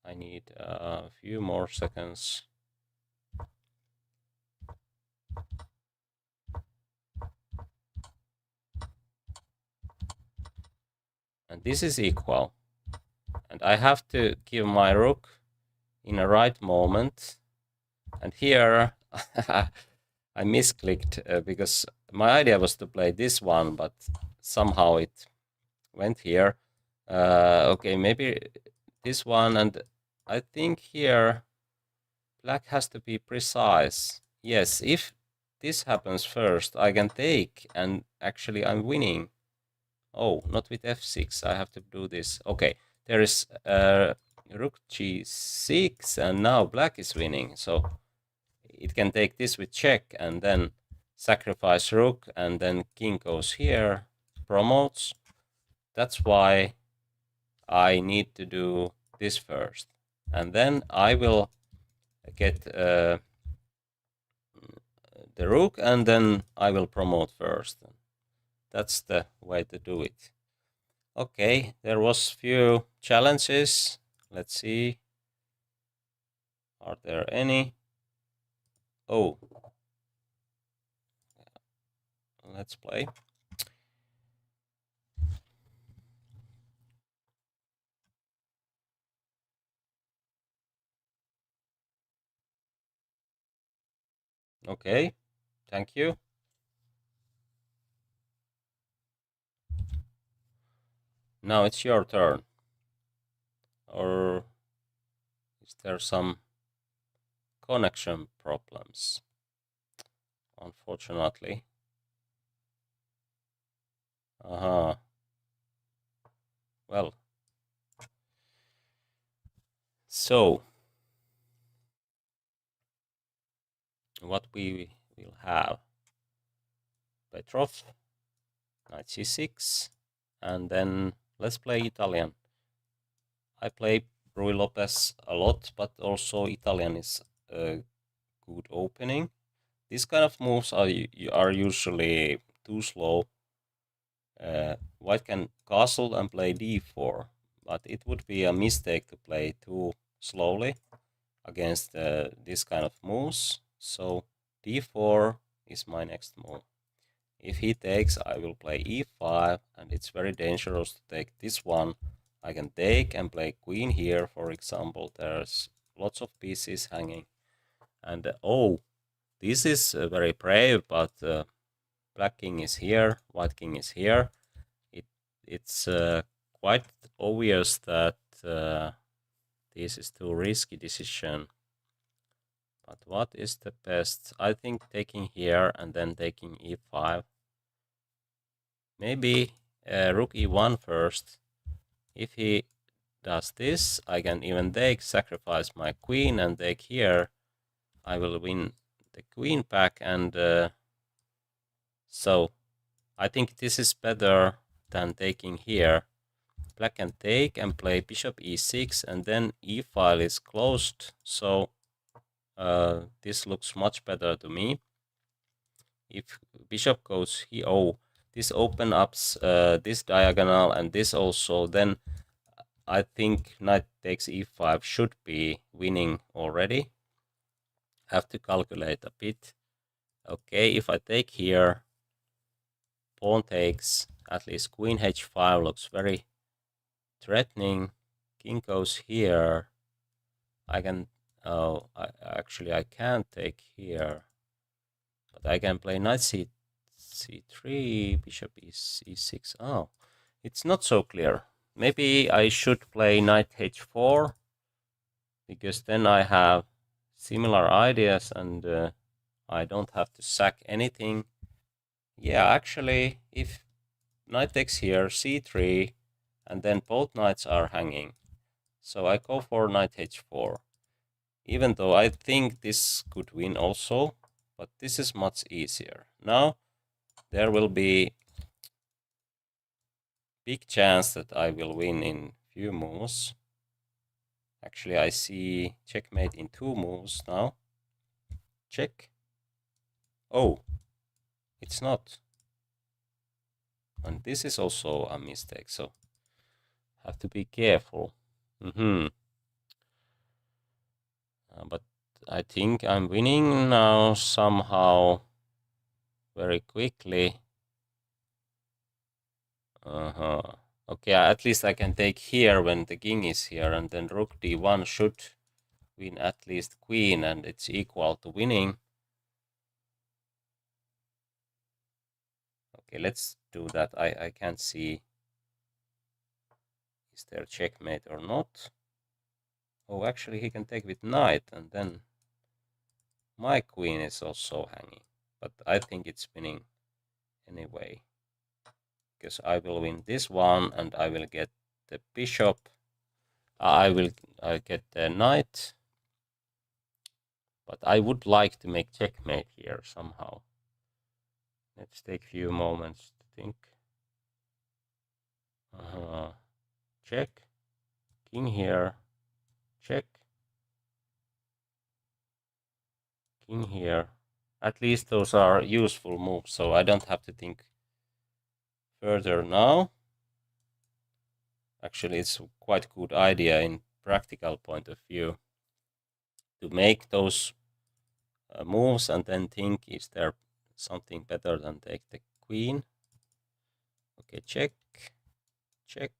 I need a few more seconds. And this is equal. And I have to give my rook in a right moment. And here I misclicked because my idea was to play this one, but somehow it went here. Okay, maybe this one, and I think here black has to be precise. Yes, if this happens first, I can take, and actually I'm winning. Oh, not with f6, I have to do this. Okay, there is rook g6, and now black is winning, so it can take this with check, and then sacrifice rook, and then king goes here, promotes. That's why I need to do this first, and then I will get the rook, and then I will promote first. That's the way to do it. Okay, there was few challenges. Let's see. Are there any? Oh, let's play. Okay, thank you. Now it's your turn. Or is there some connection problems? Unfortunately. Uh-huh. Well, so what we will have? Petroff, knight c6, and then let's play Italian. I play Rui Lopez a lot, but also Italian is a good opening. These kind of moves are usually too slow. White can castle and play d4, but it would be a mistake to play too slowly against this kind of moves. So d4 is my next move. If he takes, I will play e5, and it's very dangerous to take this one. I can take and play queen here, for example. There's lots of pieces hanging. And oh, this is very brave, but black king is here, white king is here. It's quite obvious that this is too risky decision. But what is the best? I think taking here and then taking e5. Maybe rook e1 first. If he does this, I can even sacrifice my queen and take here. I will win the queen back, and so I think this is better than taking here. Black can take and play bishop e6, and then e file is closed, so this looks much better to me. If bishop goes here, oh, this opens up this diagonal and this also, then I think knight takes e5 should be winning already. Have to calculate a bit. Okay, if I take here, pawn takes, at least queen h5 looks very threatening. King goes here. I can, actually I can't take here, but I can play knight c3, bishop e6. Oh, it's not so clear. Maybe I should play knight h4, because then I have similar ideas and I don't have to sack anything. Yeah, actually, if knight takes here, c3, and then both knights are hanging, so I go for knight h4. Even though I think this could win also, but this is much easier. Now there will be big chance that I will win in few moves. Actually, I see checkmate in 2 moves now. Check. Oh, it's not. And this is also a mistake, so have to be careful. But I think I'm winning now somehow very quickly. Okay, at least I can take here when the king is here, and then rook d1 should win at least queen, and it's equal to winning. Okay, let's do that. I can't see is there checkmate or not. Oh, actually he can take with knight, and then my queen is also hanging. But I think it's winning anyway, because I will win this one, and I will get the bishop. I get the knight. But I would like to make checkmate here somehow. Let's take a few moments to think. Check. King here. Check. King here. At least those are useful moves, so I don't have to think further now. Actually, it's quite a good idea in practical point of view to make those moves and then think, is there something better than take the queen? Okay, check. Check.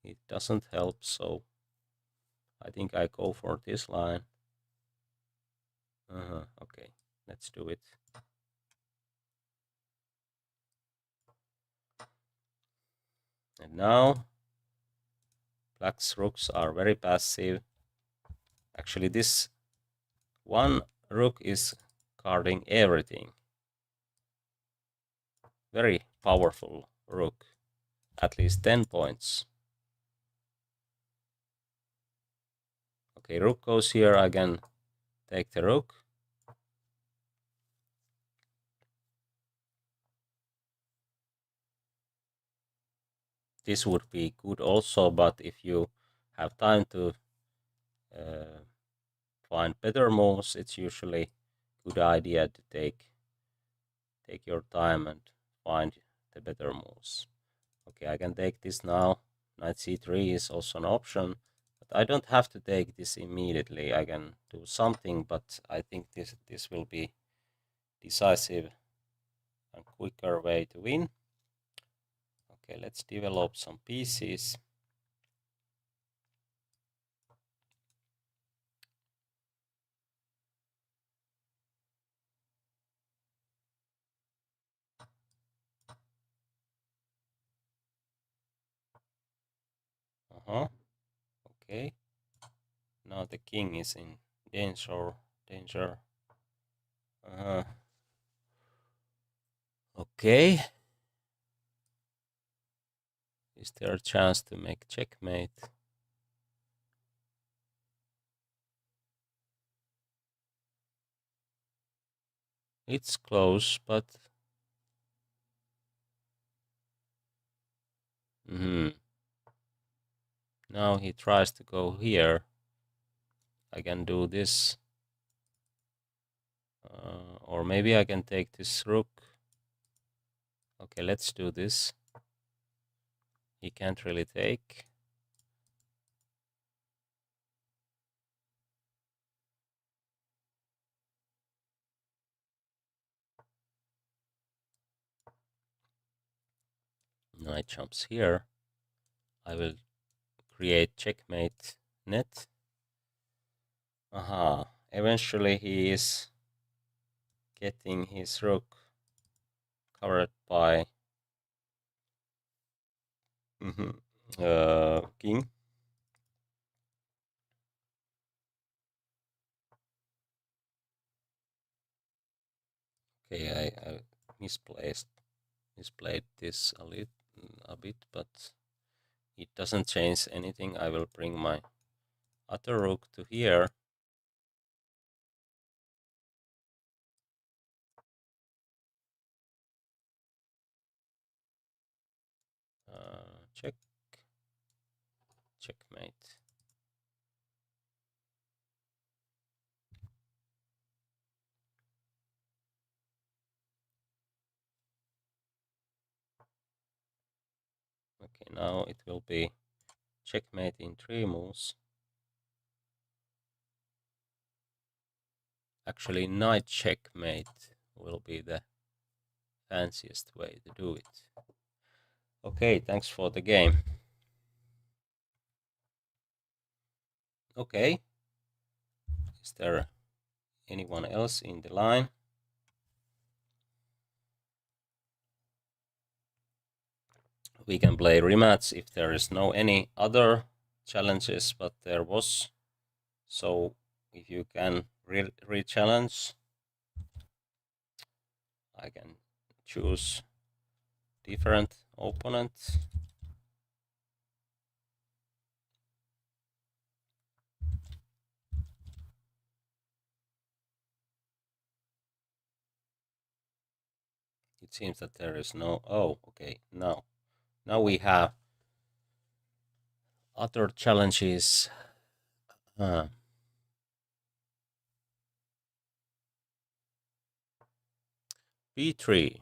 It doesn't help, so I think I go for this line. Okay, let's do it. And now black's rooks are very passive. Actually, this one rook is guarding everything. Very powerful rook. at least 10 points. Okay, rook goes here. I can take the rook. This would be good also, but if you have time to find better moves, it's usually a good idea to take your time and find the better moves. Okay, I can take this now. Knight c3 is also an option, but I don't have to take this immediately. I can do something, but I think this will be decisive and quicker way to win. Okay, let's develop some pieces. Okay. Now the king is in danger. Okay. Is there a chance to make checkmate? It's close, but now he tries to go here. I can do this. Or maybe I can take this rook. Okay, let's do this. He can't really take. Knight jumps here. I will create checkmate net. Aha. Eventually he is getting his rook covered by king. Okay, I misplayed this a bit, but it doesn't change anything. I will bring my other rook to here. Check. Checkmate. Okay, now it will be checkmate in 3 moves. Actually, knight checkmate will be the fanciest way to do it. Okay, thanks for the game. Okay. Is there anyone else in the line? We can play rematch if there is no any other challenges, but there was. So if you can re-challenge, I can choose different opponents. It seems that there is no. Oh, okay. Now we have other challenges. B3.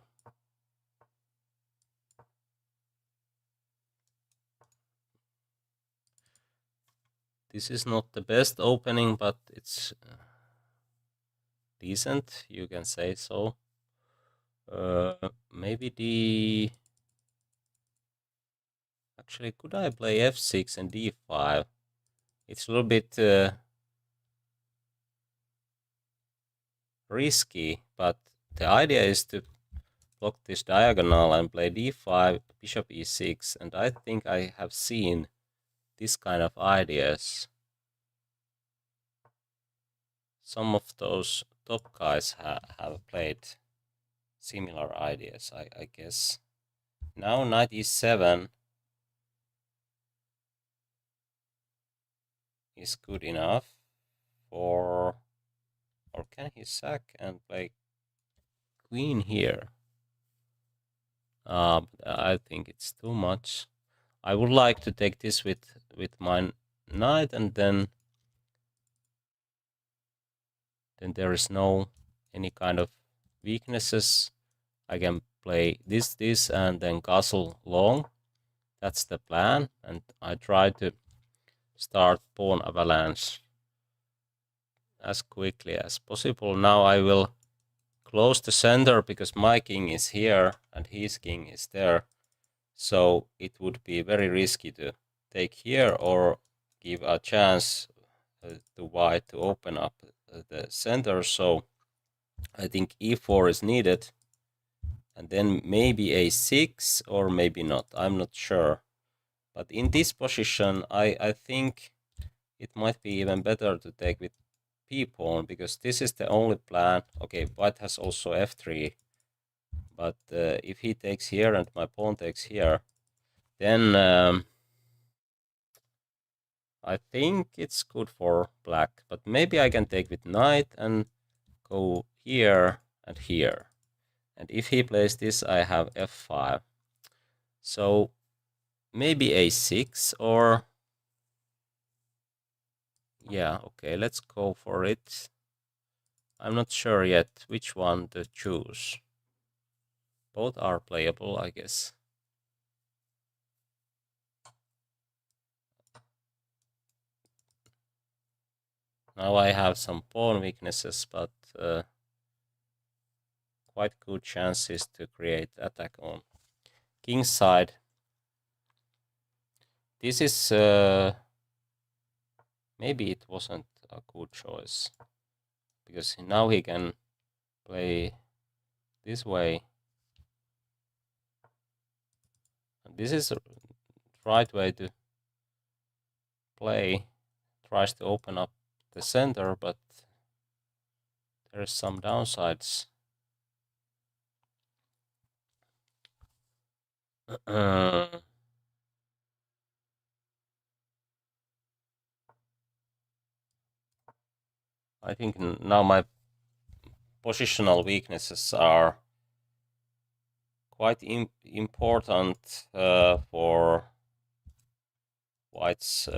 This is not the best opening, but it's decent. You can say so. Maybe the. Actually, could I play f6 and d5? It's a little bit risky, but the idea is to block this diagonal and play d5, bishop e6, and I think I have seen this kind of ideas. Some of those top guys have played similar ideas, I guess. Now knight e7. is good enough for... Or can he sack and play queen here? I think it's too much. I would like to take this with my knight, and then there is no any kind of weaknesses. I can play this, and then castle long. That's the plan, and I try to start pawn avalanche as quickly as possible. Now I will close the center because my king is here and his king is there. So it would be very risky to take here or give a chance to white to open up the center. So I think e4 is needed, and then maybe a6 or maybe not. I'm not sure. But in this position, I think it might be even better to take with p-pawn, because this is the only plan. Okay, white has also f3, but if he takes here and my pawn takes here, then I think it's good for black. But maybe I can take with knight and go here and here. And if he plays this, I have f5. So maybe a6 or... Yeah, okay, let's go for it. I'm not sure yet which one to choose. Both are playable, I guess. Now I have some pawn weaknesses, but quite good chances to create attack on king's side. This is... maybe it wasn't a good choice, because now he can play this way. And this is the right way to play. Tries to open up the center, but there's some downsides. I think now my positional weaknesses are quite important for white's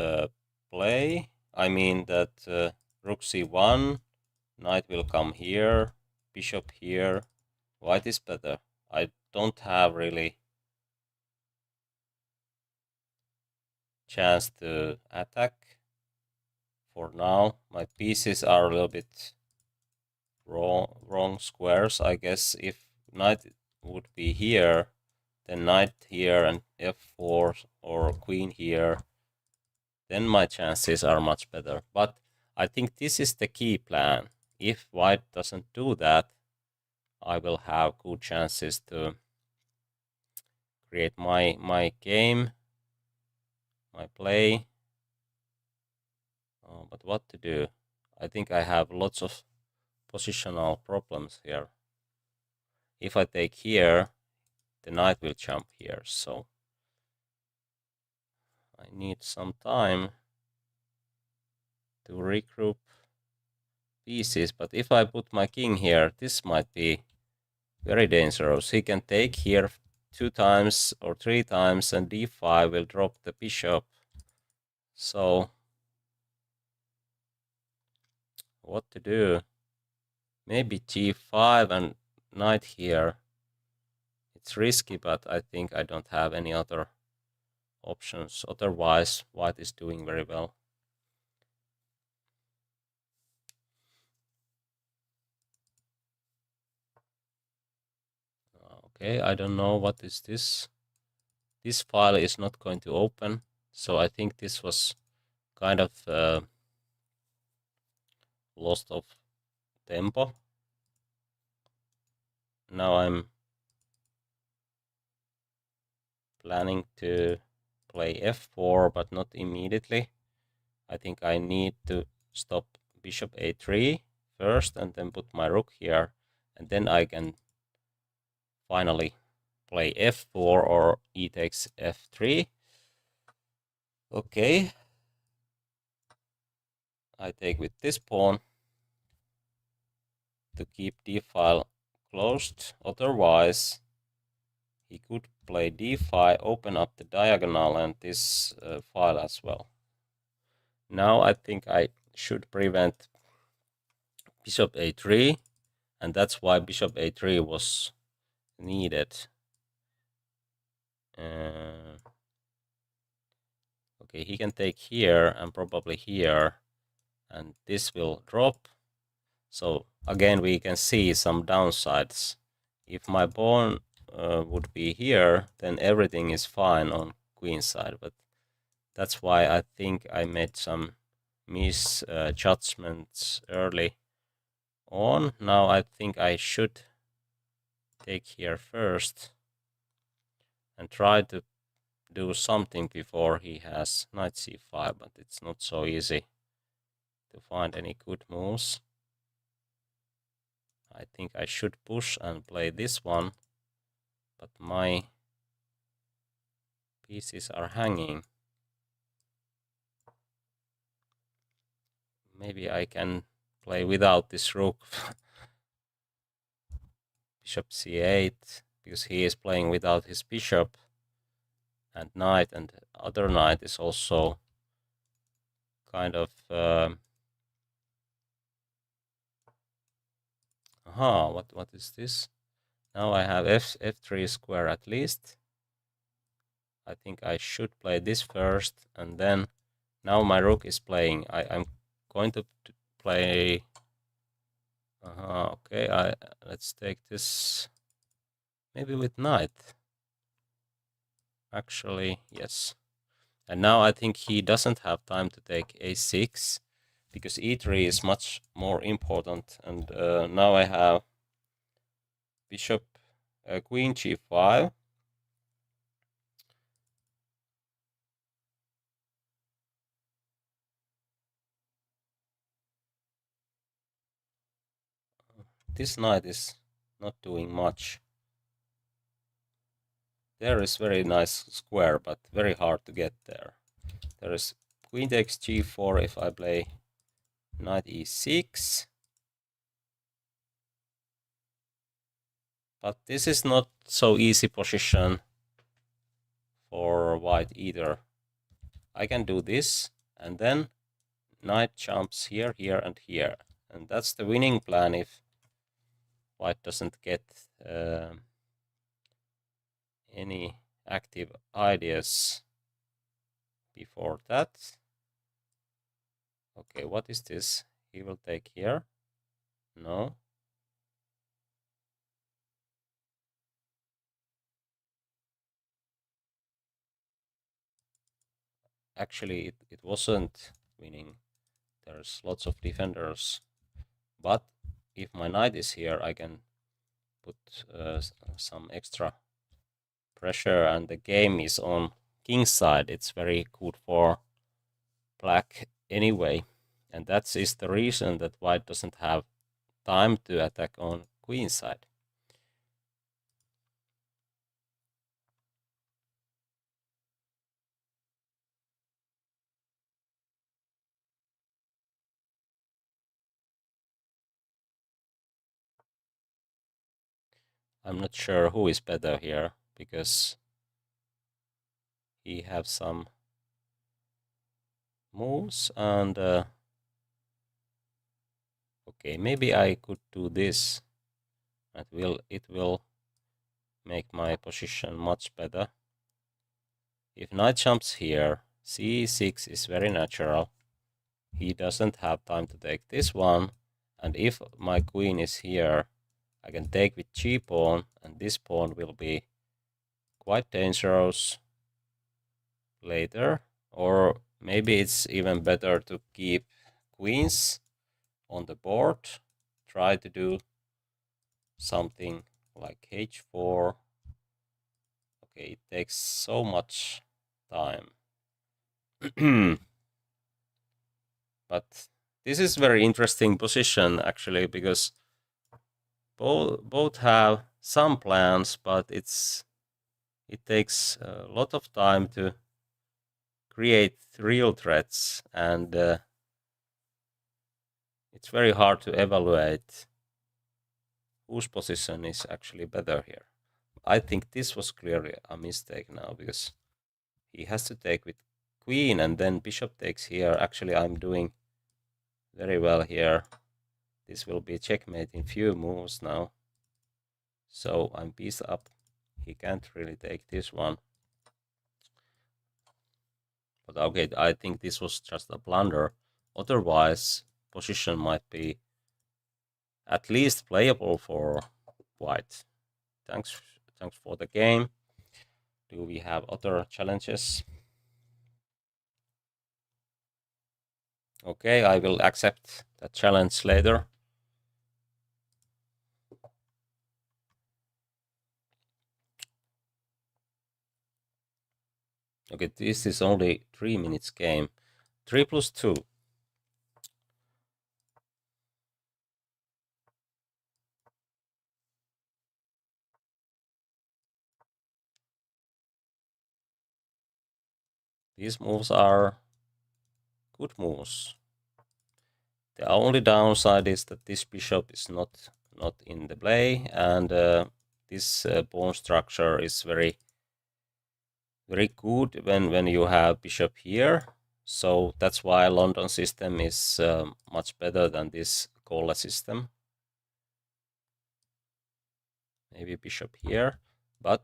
play. I mean that rook c1, knight will come here, bishop here. White is better. I don't have really chance to attack for now. My pieces are a little bit wrong squares. I guess if knight would be here, then knight here and f4 or queen here, then my chances are much better. But I think this is the key plan. If white doesn't do that, I will have good chances to create my game, my play. But what to do? I think I have lots of positional problems here. If I take here, the knight will jump here, so I need some time to regroup pieces. But if I put my king here, this might be very dangerous. He can take here 2 times or 3 times, and d5 will drop the bishop. So what to do? Maybe g5 and knight here. It's risky, but I think I don't have any other options. Otherwise, white is doing very well. Okay, I don't know what is this. This file is not going to open, so I think this was kind of lost of tempo. Now I'm planning to play f4, but not immediately. I think I need to stop bishop a3 first and then put my rook here, and then I can finally play f4 or e takes f3. Okay. I take with this pawn to keep d-file closed. Otherwise, he could play d5, open up the diagonal and this file as well. Now I think I should prevent bishop a3, and that's why bishop a3 was needed. Okay, he can take here and probably here, and this will drop. So again, we can see some downsides. If my pawn would be here, then everything is fine on queen side, but that's why I think I made some misjudgments early on. Now I think I should take here first and try to do something before he has knight c5, but it's not so easy to find any good moves. I think I should push and play this one, but my pieces are hanging. Maybe I can play without this rook. Bishop c8, because he is playing without his bishop, and knight, and other knight is also kind of what is this? Now I have f3 square at least. I think I should play this first, and then now my rook is playing. I'm going to play. Okay, let's take this maybe with knight. Actually, yes. And now I think he doesn't have time to take a6 because e3 is much more important. And now I have bishop queen g5. This knight is not doing much. There is very nice square, but very hard to get there. There is queen takes g4 if I play knight e6. But this is not so easy position for white either. I can do this, and then knight jumps here, here, and here. And that's the winning plan if white doesn't get any active ideas before that. Okay, what is this? He will take here. No. Actually, it wasn't winning. There's lots of defenders. But if my knight is here, I can put some extra pressure, and the game is on king's side. It's very good for black anyway. And that is the reason that white doesn't have time to attack on queen side. I'm not sure who is better here, because he have some moves, and okay, maybe I could do this. It will make my position much better. If knight jumps here, c6 is very natural. He doesn't have time to take this one, and if my queen is here, I can take with g pawn, and this pawn will be quite dangerous later. Or maybe it's even better to keep queens on the board, try to do something like h4. Okay, it takes so much time. But this is very interesting position actually, because both have some plans, but it takes a lot of time to create real threats, and it's very hard to evaluate whose position is actually better here. I think this was clearly a mistake now, because he has to take with queen and then bishop takes here. Actually, I'm doing very well here. This will be checkmate in few moves now. So I'm piece up. He can't really take this one. But okay, I think this was just a blunder. Otherwise, position might be at least playable for white. Thanks for the game. Do we have other challenges? Okay, I will accept that challenge later. Okay, this is only 3 minutes game. 3 plus 2. These moves are good moves. The only downside is that this bishop is not in the play, and this pawn structure is very good when you have bishop here. So that's why London system is much better than this Colle system. Maybe bishop here, but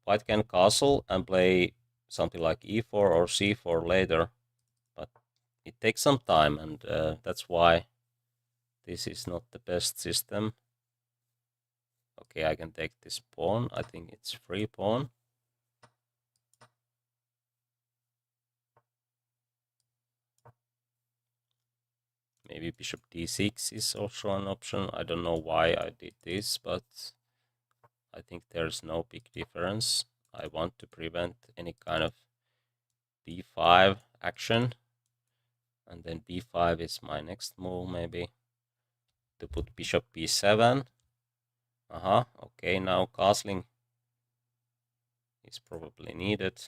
white can castle and play something like e4 or c4 later, but it takes some time, and that's why this is not the best system. Okay, I can take this pawn. I think it's free pawn. Maybe bishop d6 is also an option. I don't know why I did this, but I think there's no big difference. I want to prevent any kind of b5 action. And then b5 is my next move, maybe. To put bishop b7. Okay, now castling is probably needed.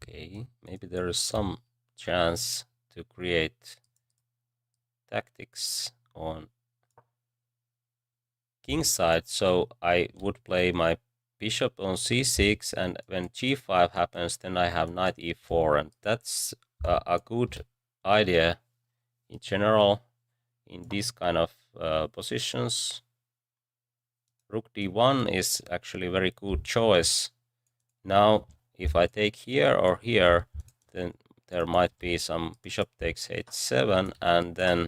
Okay, maybe there is some chance to create tactics on king side. So I would play my bishop on c6, and when g5 happens, then I have knight e4, and that's a good idea in general in these kind of positions. Rook d1 is actually a very good choice. Now, if I take here or here, then there might be some bishop takes h7, and then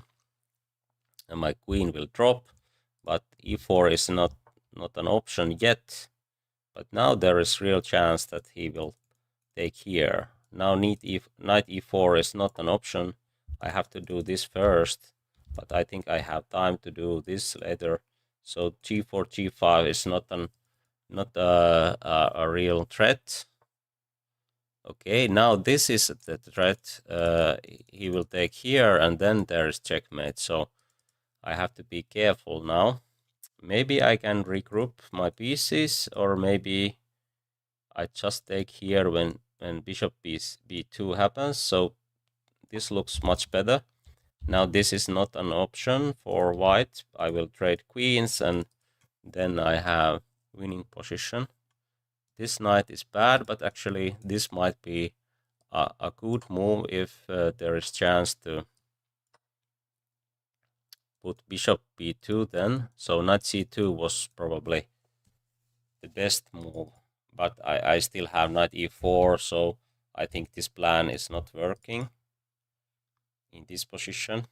my queen will drop, but e4 is not an option yet. But now there is real chance that he will take here. Now knight e4 is not an option. I have to do this first, but I think I have time to do this later. So g4, g5 is not a real threat. Okay, now this is the threat. He will take here, and then there is checkmate. So I have to be careful now. Maybe I can regroup my pieces, or maybe I just take here when bishop b2 happens. So this looks much better. Now this is not an option for white. I will trade queens, and then I have winning position. This knight is bad, but actually this might be a good move if there is chance to put bishop b2 then. So knight c2 was probably the best move, but I still have knight e4, so I think this plan is not working in this position.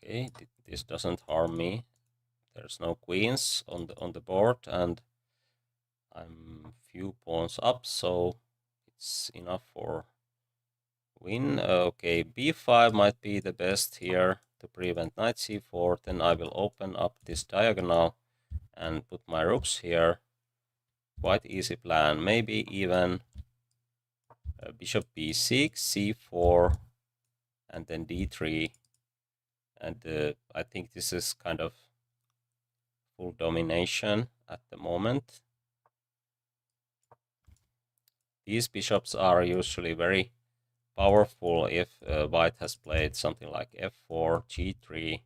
Okay, this doesn't harm me. There's no queens on the board, and I'm few pawns up, so it's enough for win. Okay, b5 might be the best here to to prevent knight c4. Then I will open up this diagonal and put my rooks here. Quite easy plan. Maybe even bishop b6, c4, and then d3. And I think this is kind of full domination at the moment. These bishops are usually very powerful if white has played something like f4, g3,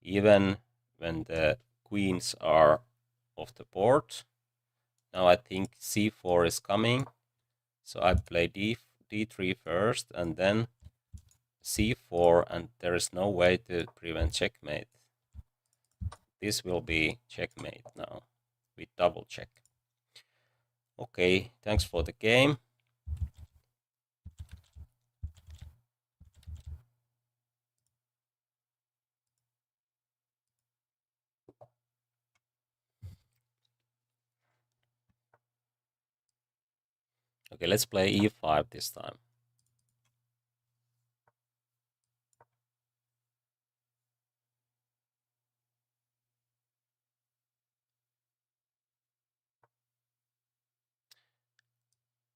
even when the queens are off the board. Now I think c4 is coming, so I play d3 first and then c4, and there is no way to prevent checkmate. This will be checkmate now with double check. Okay, thanks for the game. Okay, let's play e5 this time.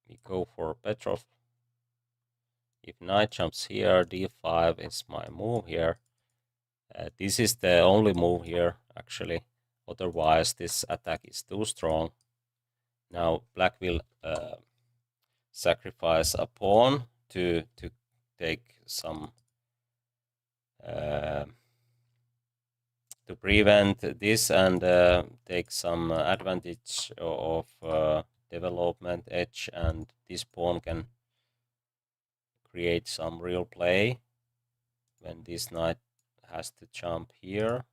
We go for Petroff. If knight jumps here, d5 is my move here. This is the only move here, actually. Otherwise, this attack is too strong. Now, black will sacrifice a pawn to take some to prevent this and take some advantage of development edge, and this pawn can create some real play when this knight has to jump here.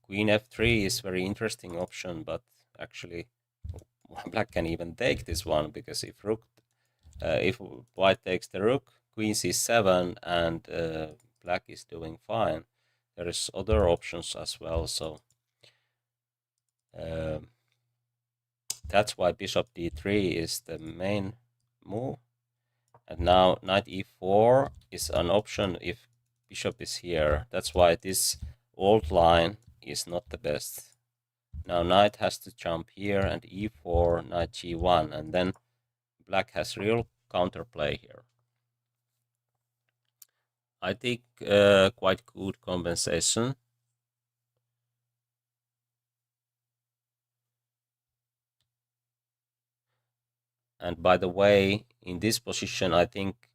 Queen f3 is very interesting option, but actually black can even take this one, because if white takes the rook, queen c7, and black is doing fine. There is other options as well, so that's why bishop d3 is the main move. And now knight e4 is an option if bishop is here. That's why this old line is not the best. Now knight has to jump here, and e4, knight g1, and then black has real counterplay here. I think quite good compensation. And by the way, in this position, I think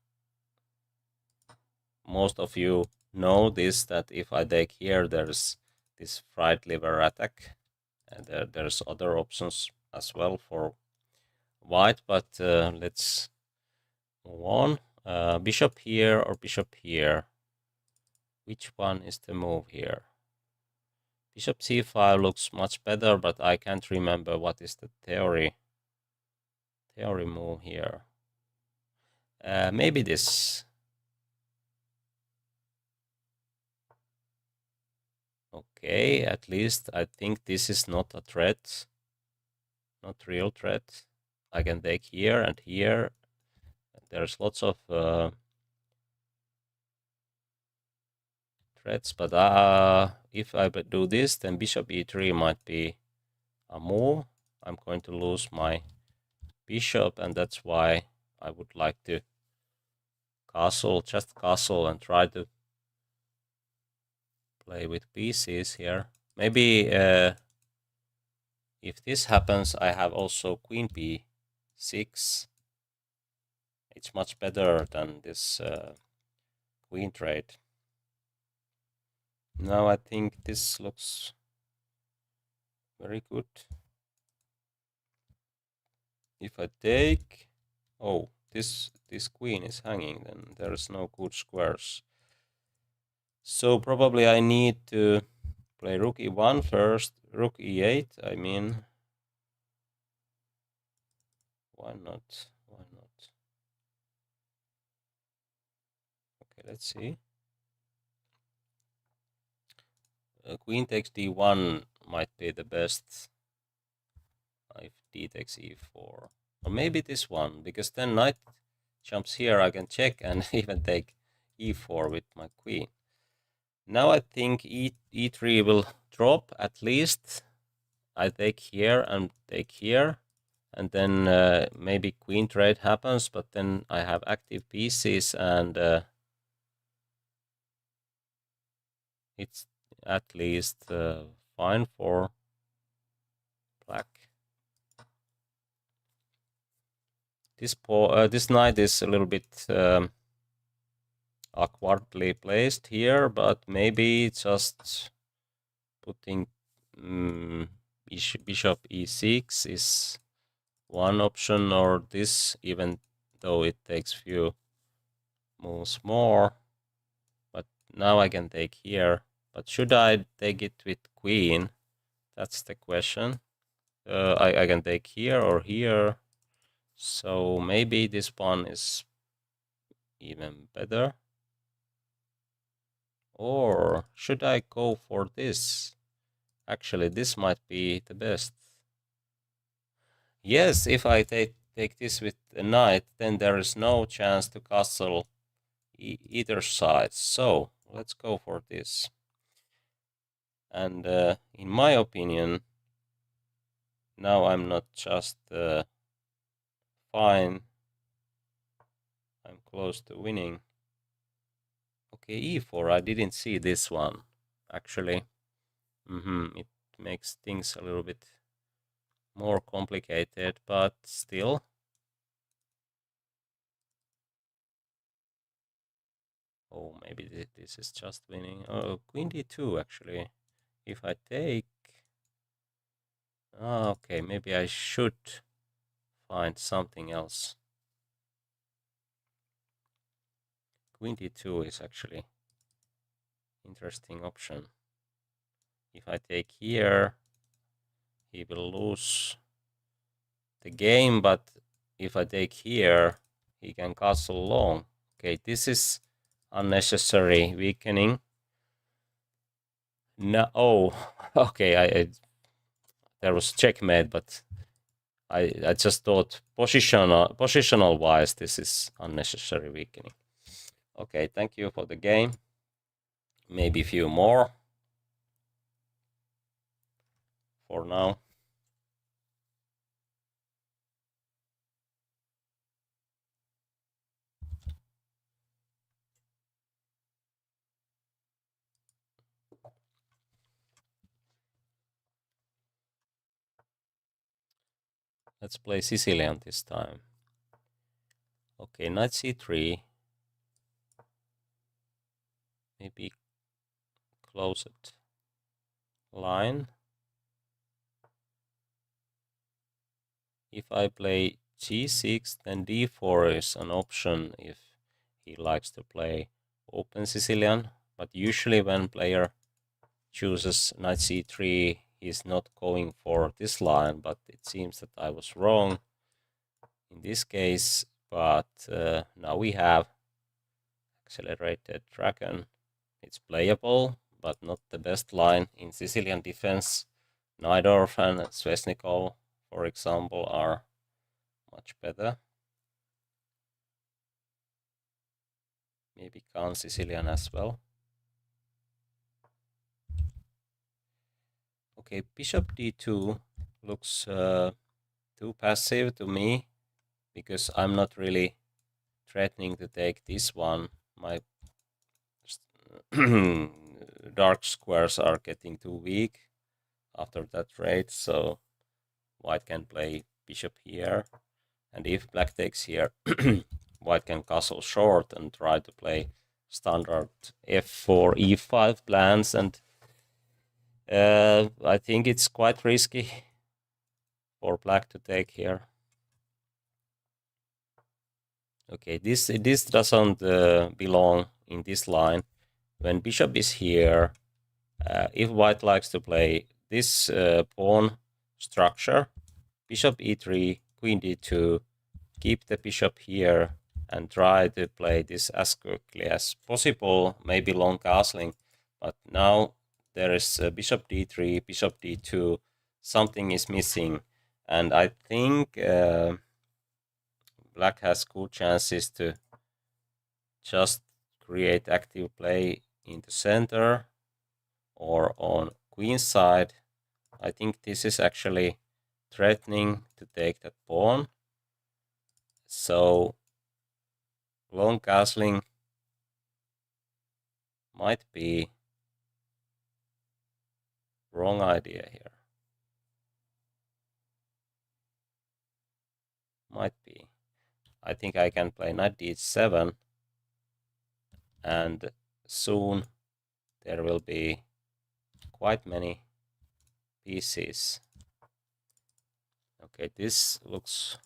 most of you know this, that if I take here, there's this fried liver attack, and there's other options as well for white, but let's move on. Bishop here or bishop here? Which one is the move here? Bishop c5 looks much better, but I can't remember what is the theory move here. Maybe this. Okay, at least I think this is not a threat. Not real threat. I can take here and here. There's lots of threats, but if I do this, then bishop e3 might be a move. I'm going to lose my bishop, and that's why I would like to just castle and try to play with pieces here. Maybe if this happens, I have also queen b6. It's much better than this queen trade. Now I think this looks very good. If I take, oh, this queen is hanging, then there is no good squares. So probably I need to play rook e1 first, rook e8, I mean. Why not? Why not? Okay, let's see. Queen takes d1 might be the best. If d takes e4. Or maybe this one, because then knight jumps here, I can check and even take e4 with my queen. Now I think e3 will drop at least. I take here and take here, and then maybe queen trade happens, but then I have active pieces, and it's at least fine for black. This knight is a little bit awkwardly placed here, but maybe just putting bishop e6 is one option, or this, even though it takes few moves more. But now I can take here. But should I take it with queen? That's the question. I can take here or here. So maybe this one is even better. Or should I go for this? Actually, this might be the best. Yes, if I take this with the knight, then there is no chance to castle either side. So let's go for this. And in my opinion, now I'm not just fine, I'm close to winning. Okay, e4, I didn't see this one, actually. It makes things a little bit more complicated, but still. Oh, maybe this is just winning. Oh, queen d2, actually. If I take... okay, maybe I should find something else. Queen d2 is actually interesting option. If I take here, he will lose the game, but if I take here, he can castle long. Okay, this is unnecessary weakening. No, oh, okay, there was checkmate, but I just thought positional wise, this is unnecessary weakening. Okay, thank you for the game. Maybe a few more for now. Let's play Sicilian this time. Okay, knight c3. Maybe close it. Line. If I play g6, then d4 is an option if he likes to play open Sicilian. But usually when player chooses knight c3, he's not going for this line, but it seems that I was wrong in this case. But now we have accelerated dragon. It's playable, but not the best line in Sicilian defense. Najdorf and Svesnikov, for example, are much better. Maybe Khan Sicilian as well. Okay, bishop d2 looks too passive to me, because I'm not really threatening to take this one. My dark squares are getting too weak after that trade, so white can play bishop here, and if black takes here, white can castle short and try to play standard f4 e5 plans, and I think it's quite risky for black to take here. Okay, this doesn't belong in this line. When bishop is here, if white likes to play this pawn structure, bishop e3, queen d2, keep the bishop here and try to play this as quickly as possible, maybe long castling. But now there is bishop d3, bishop d2, something is missing, and I think black has good chances to just create active play in the center or on queen side, I think this is actually threatening to take that pawn. So long castling might be wrong idea here. Might be. I think I can play knight d7, and soon there will be quite many pieces. Okay, this looks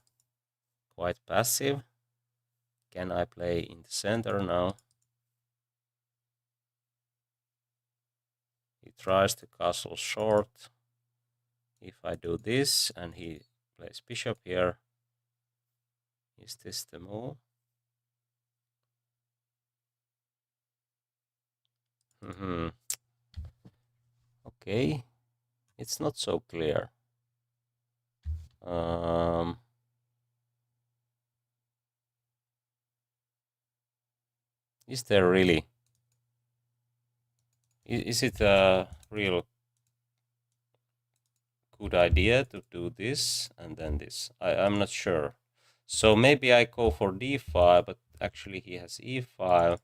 quite passive. Can I play in the center now? He tries to castle short. If I do this and he plays bishop here, is this the move? Okay, it's not so clear. Is there really? Is it a real good idea to do this and then this? I'm not sure. So maybe I go for d5, but actually he has e5.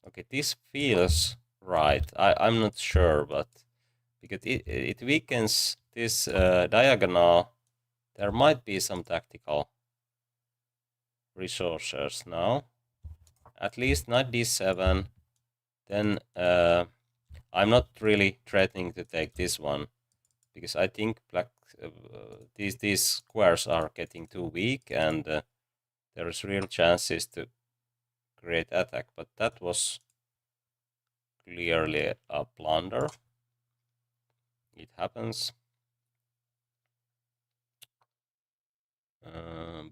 Okay, this feels right. I'm not sure, but because it weakens this diagonal, there might be some tactical resources now. At least knight d7. Then I'm not really threatening to take this one, because I think black these squares are getting too weak, and there is real chances to create attack. But that was clearly a blunder. It happens.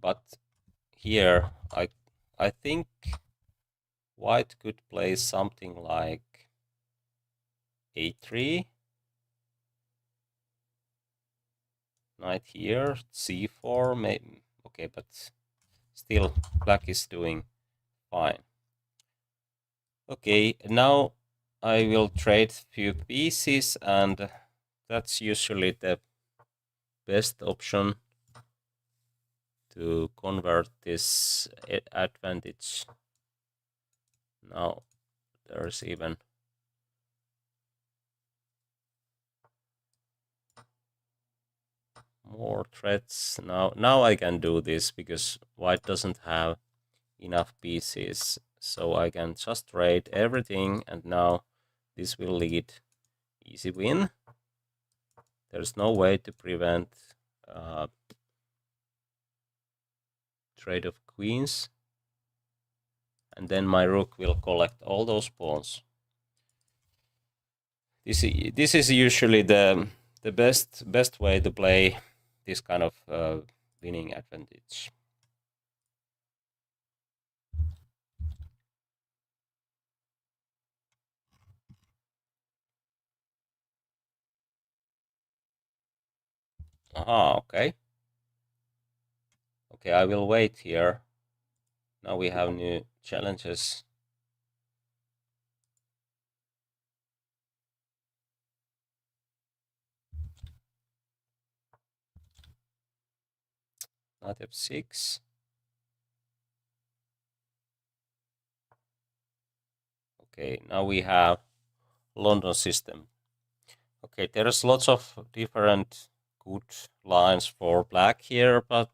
But here I think white could play something like a3, knight here, c4, maybe. Okay, but still black is doing fine. Okay, now I will trade few pieces, and that's usually the best option to convert this advantage. Now there's even more threats. Now I can do this because white doesn't have enough pieces, so I can just trade everything, and now this will lead easy win. There's no way to prevent trade of queens, and then my rook will collect all those pawns. This is usually the best way to play this kind of winning advantage. Aha, okay. Okay, I will wait here. Now we have new challenges. Knight f6. Okay, now we have London system. Okay, there's lots of different good lines for black here, but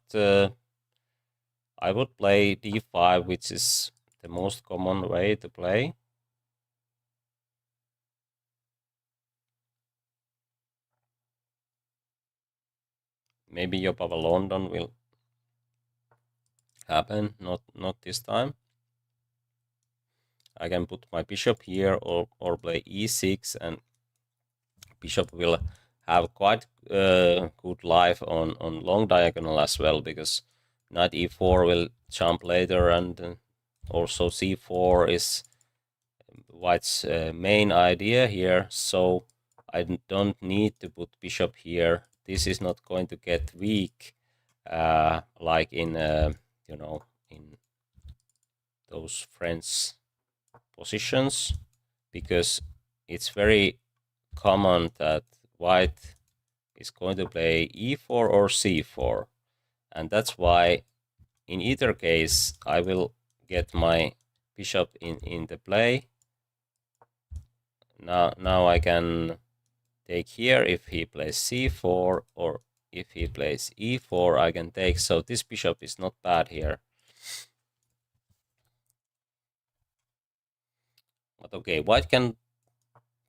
I would play d5, which is the most common way to play. Maybe Jopava London will happen, not this time. I can put my bishop here or play e6, and bishop will have quite good life on long diagonal as well, because knight e4 will jump later, and also c4 is white's main idea here, so I don't need to put bishop here. This is not going to get weak like in in those French positions, because it's very common that white is going to play e4 or c4, and that's why in either case I will get my bishop in the play. Now I can take here if he plays c4, or if he plays e4 I can take, so this bishop is not bad here. But okay, white can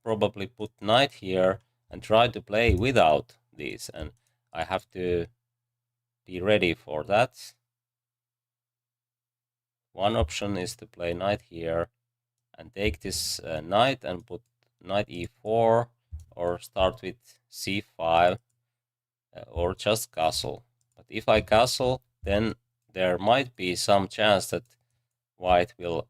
probably put knight here and try to play without these, and I have to be ready for that. One option is to play knight here and take this knight and put knight e4, or start with c5, or just castle. But if I castle, then there might be some chance that white will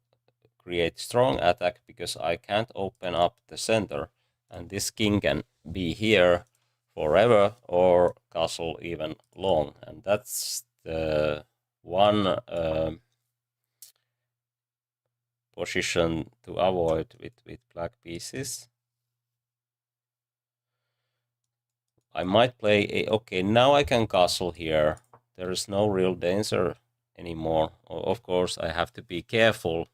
create strong attack, because I can't open up the center, and this king can be here forever or castle even long, and that's the one position to avoid with black pieces. I might play okay, now I can castle here. There is no real danger anymore. Of course, I have to be careful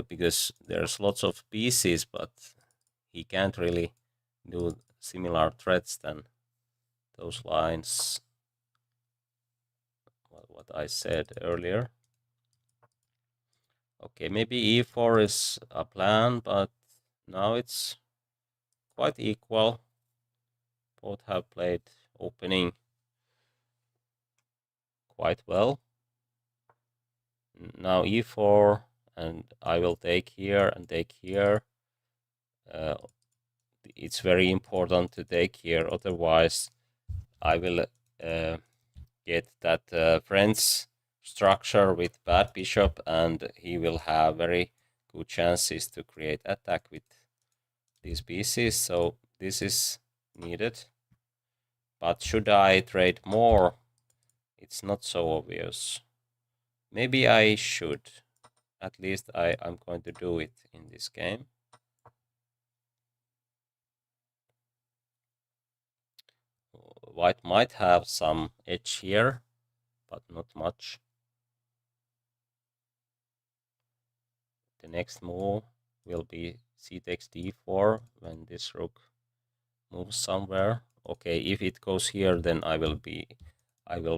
because there's lots of pieces, but he can't really do similar threats than those lines, what I said earlier. Okay, maybe e4 is a plan, but now it's quite equal. Both have played opening quite well. Now e4, and I will take here and take here. It's very important to take here, otherwise I will get that French structure with bad bishop, and he will have very good chances to create attack with these pieces, so this is needed. But should I trade more? It's not so obvious. Maybe I should. At least I'm going to do it in this game. White might have some edge here, but not much. The next move will be c takes d4 when this rook moves somewhere. Okay, if it goes here, then I will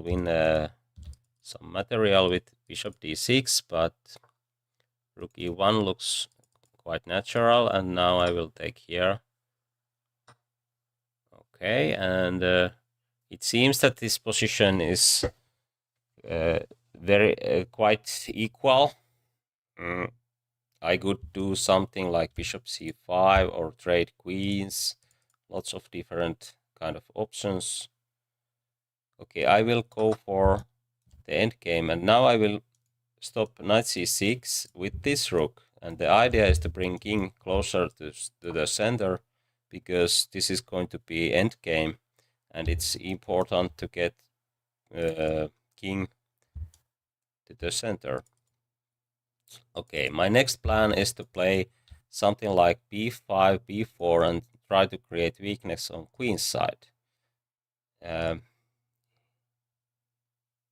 win some material with bishop d6, but rook e1 looks quite natural, and now I will take here. Okay, and it seems that this position is very quite equal. I could do something like bishop c5 or trade queens, lots of different kind of options. Okay, I will go for the endgame, and now I will stop knight c6 with this rook, and the idea is to bring king closer to the center, because this is going to be endgame, and it's important to get king to the center. Okay, my next plan is to play something like b5, b4, and try to create weakness on queen's side.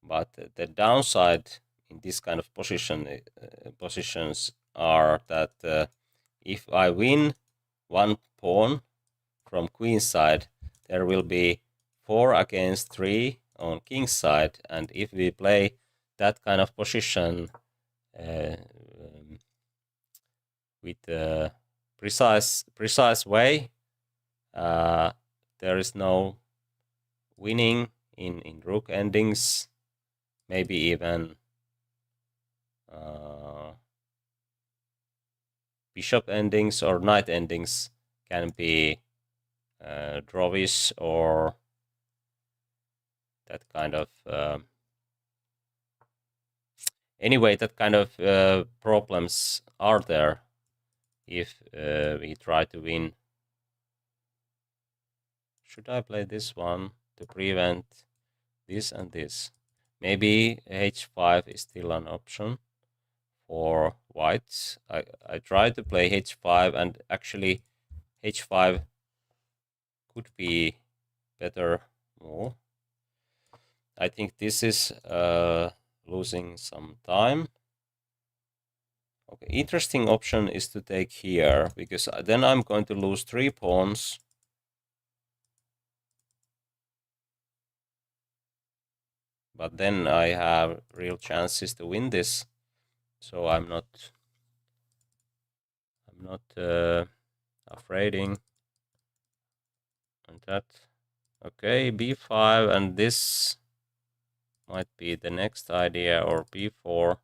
But the downside in this kind of positions are that if I win one pawn from queen's side, there will be 4 against 3 on king's side, and if we play that kind of position with a precise way, there is no winning in rook endings. Maybe even bishop endings or knight endings can be drawish, or that kind of anyway, that kind of problems are there if we try to win. Should I play this one to prevent this and this? Maybe h5 is still an option for whites. I tried to play h5, and actually h5 could be better move. I think this is losing some time. Okay, interesting option is to take here, because then I'm going to lose 3 pawns. But then I have real chances to win this, so I'm not afraiding on that. Okay, b5, and this might be the next idea, or b4.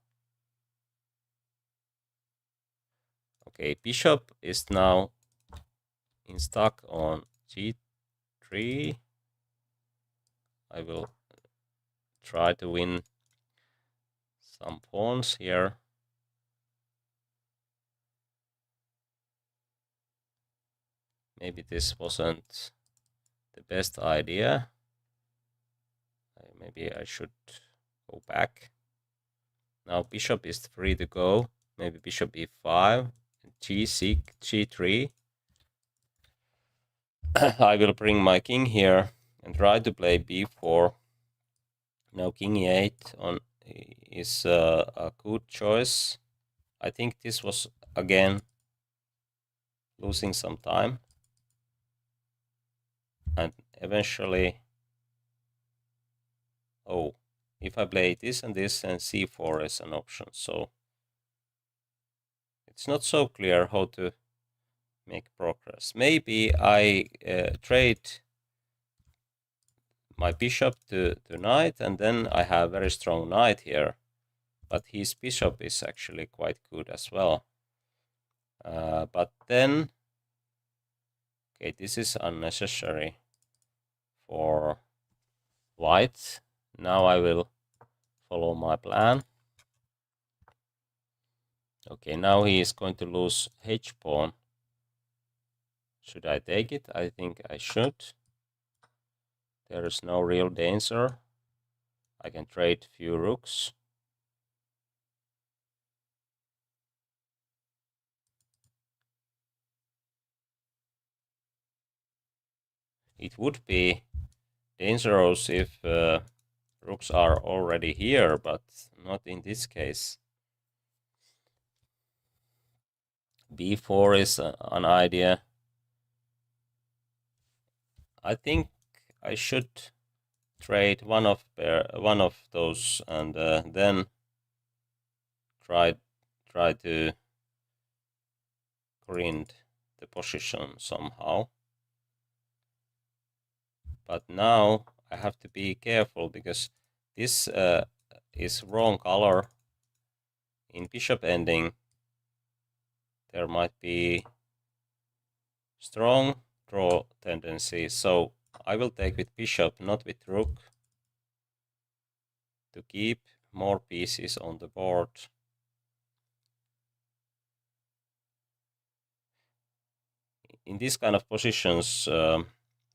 Okay, bishop is now in stuck on g3. I will try to win some pawns here. Maybe this wasn't the best idea. Maybe I should go back. Now bishop is free to go. Maybe bishop e5, g6, g3. I will bring my king here and try to play b4. Now king e8 on is a good choice. I think this was again losing some time, and eventually, oh, if I play this and this, and c4 is an option, so it's not so clear how to make progress. Maybe I trade my bishop to knight, and then I have very strong knight here, but his bishop is actually quite good as well. But then, okay, this is unnecessary for white. Now I will follow my plan. Okay, now he is going to lose h-pawn. Should I take it? I think I should. There is no real danger. I can trade few rooks. It would be dangerous if rooks are already here, but not in this case. b4 is an idea. I think I should trade one of those, and then try to grind the position somehow. But now I have to be careful, because this is wrong color. In bishop ending, there might be strong draw tendency, so I will take with bishop, not with rook, to keep more pieces on the board. In these kind of positions,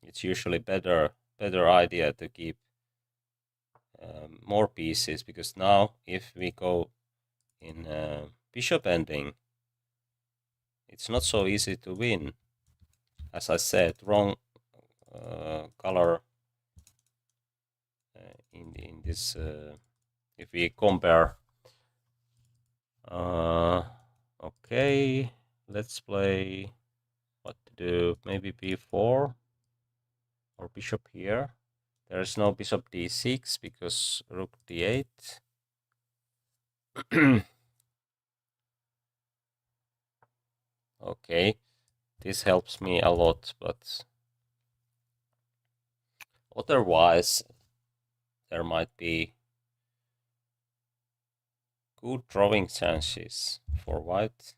it's usually better idea to keep more pieces, because now if we go in bishop ending, it's not so easy to win. As I said, wrong color in this. If we compare, okay, let's play what to do. Maybe b4 or bishop here. There is no bishop d6 because rook d8. Okay, this helps me a lot, but otherwise there might be good drawing chances for white.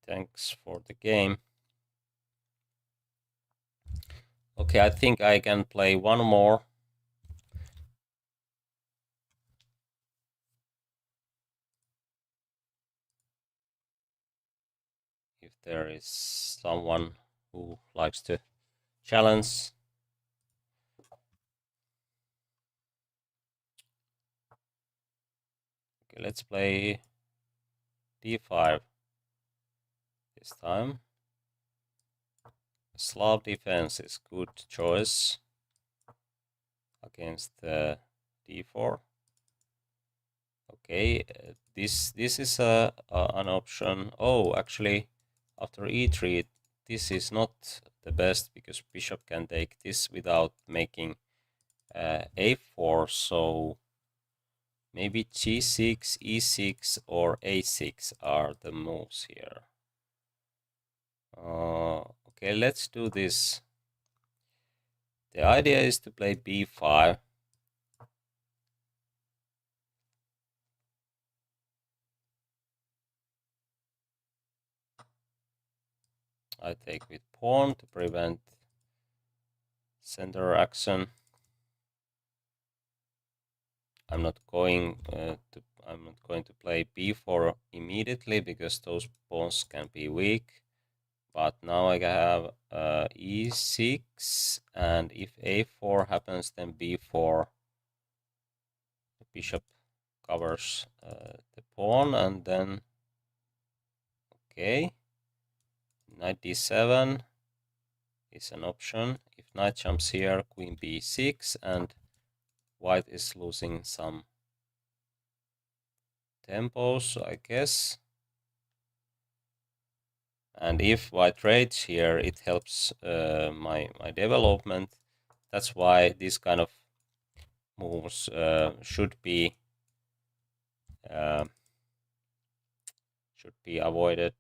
Thanks for the game. Okay, I think I can play one more. there is someone who likes to challenge. Okay, let's play d5 this time. Slav defense is good choice against d4. Okay, this is an option. Oh, actually, after e3, this is not the best because bishop can take this without making a4. So maybe g6, e6, or a6 are the moves here. Okay, let's do this. The idea is to play b5. I take with pawn to prevent center action. I'm not going to play b4 immediately because those pawns can be weak. But now I have e6, and if a4 happens, then b4. The bishop covers the pawn, and then okay, knight d7 is an option. If knight jumps here, queen b6, and white is losing some tempos, I guess. And if white trades here, it helps my development. That's why this kind of moves should be avoided.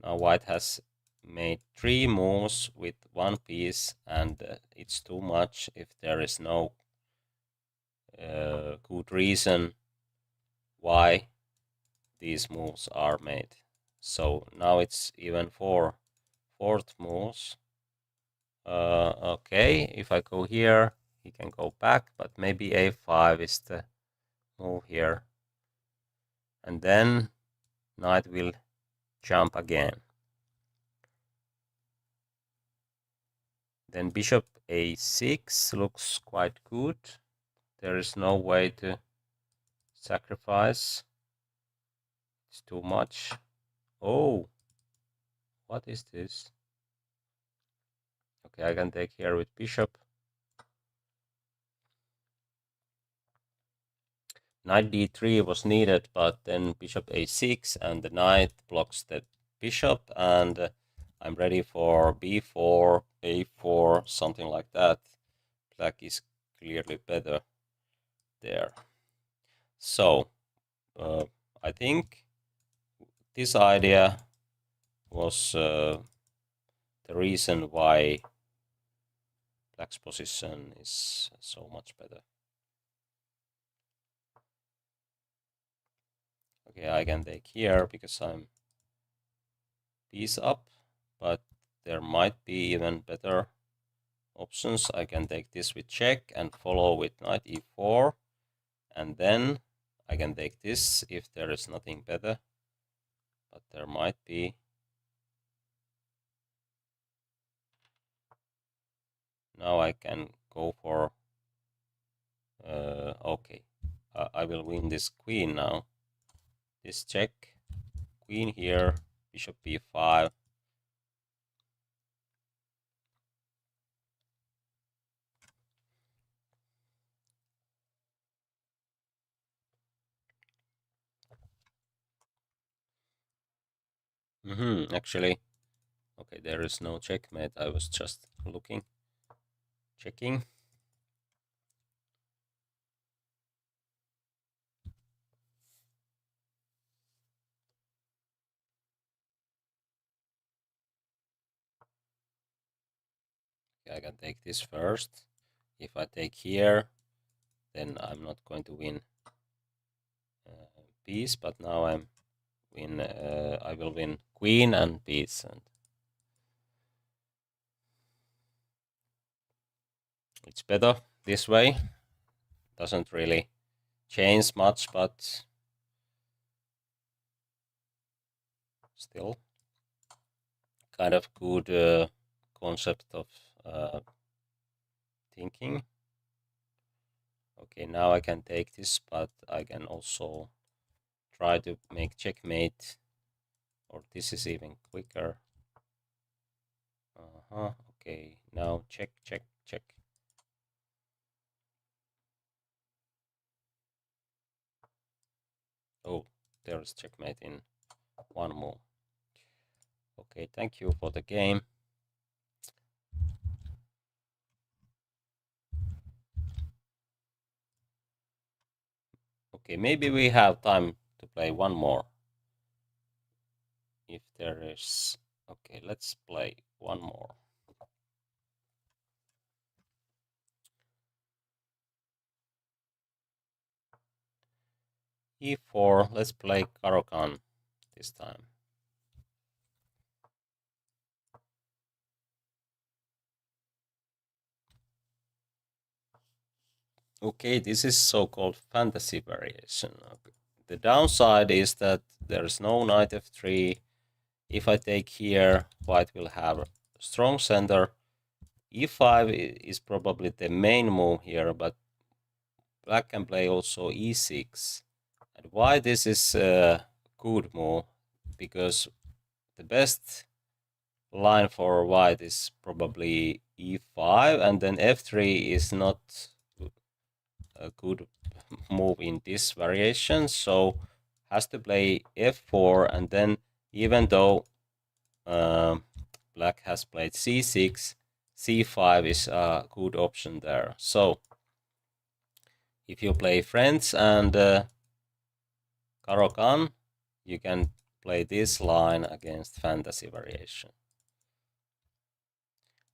Now white has made 3 moves with 1 piece, and it's too much if there is no good reason why these moves are made. So now it's even 4 fourth moves. Okay, if I go here, he can go back, but maybe a5 is the move here. And then knight will jump again. Then bishop a6 looks quite good. There is no way to sacrifice. It's too much. Oh, what is this? Okay, I can take here with bishop. Knight d3 was needed, but then bishop a6, and the knight blocks the bishop, and I'm ready for b4, a4, something like that. Black is clearly better there. So, I think this idea was the reason why black's position is so much better. Okay, I can take here because I'm piece up, but there might be even better options. I can take this with check and follow with knight e4, and then I can take this if there is nothing better, but there might be. Now I can go for okay, I will win this queen now. This check, queen here, bishop b5. Actually, okay, there is no checkmate. I was just looking, checking. Okay, I can take this first. If I take here, then I'm not going to win piece, but now I will win queen and piece. And it's better this way. Doesn't really change much, but still kind of good concept of thinking. Okay, now I can take this, but I can also try to make checkmate, or this is even quicker. Okay, now check, check, check. Oh, there's checkmate in one move. Okay, thank you for the game. Okay, maybe we have time to play one more. If there is... Okay, let's play one more. E4, let's play Caro-Kann this time. Okay, this is so-called fantasy variation. Okay. The downside is that there is no knight f3. If I take here, white will have a strong center. e5 is probably the main move here, but black can play also e6. And why this is a good move? Because the best line for white is probably e5, and then f3 is not a good move in this variation, so has to play f4, and then even though black has played c6, c5 is a good option there. So if you play friends and Caro-Kann, you can play this line against fantasy variation.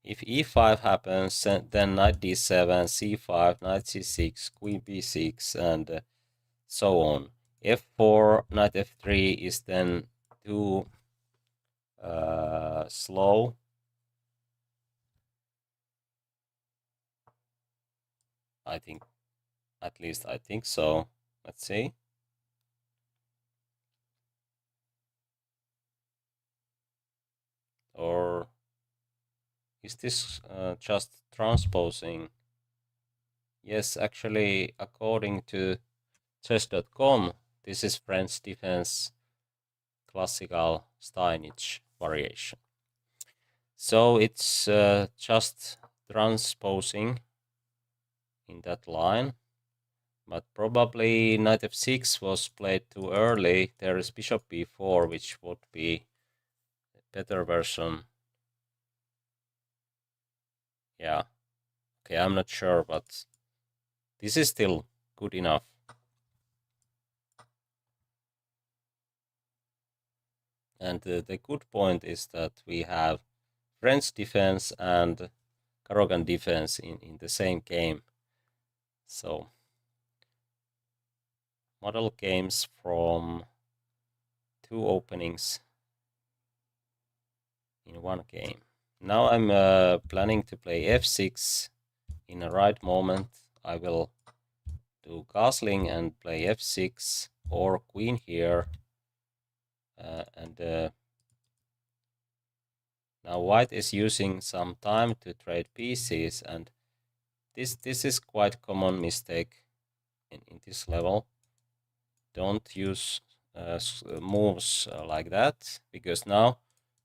If e5 happens, then knight d7, c5, knight c6, queen b6, and so on. f4, knight f3 is then too slow. I think, at least I think so. Let's see. Or is this just transposing? Yes, actually, according to chess.com, this is French defense classical Steinitz variation. So it's just transposing in that line, but probably knight f6 was played too early. There is bishop b4, which would be a better version. Yeah, okay, I'm not sure, but this is still good enough. And the good point is that we have French defense and Caro-Kann defense in the same game. So, model games from two openings in one game. Now I'm planning to play f6 in a right moment. I will do castling and play f6 or queen here. Now white is using some time to trade pieces, and this is quite common mistake in this level. Don't use moves like that, because now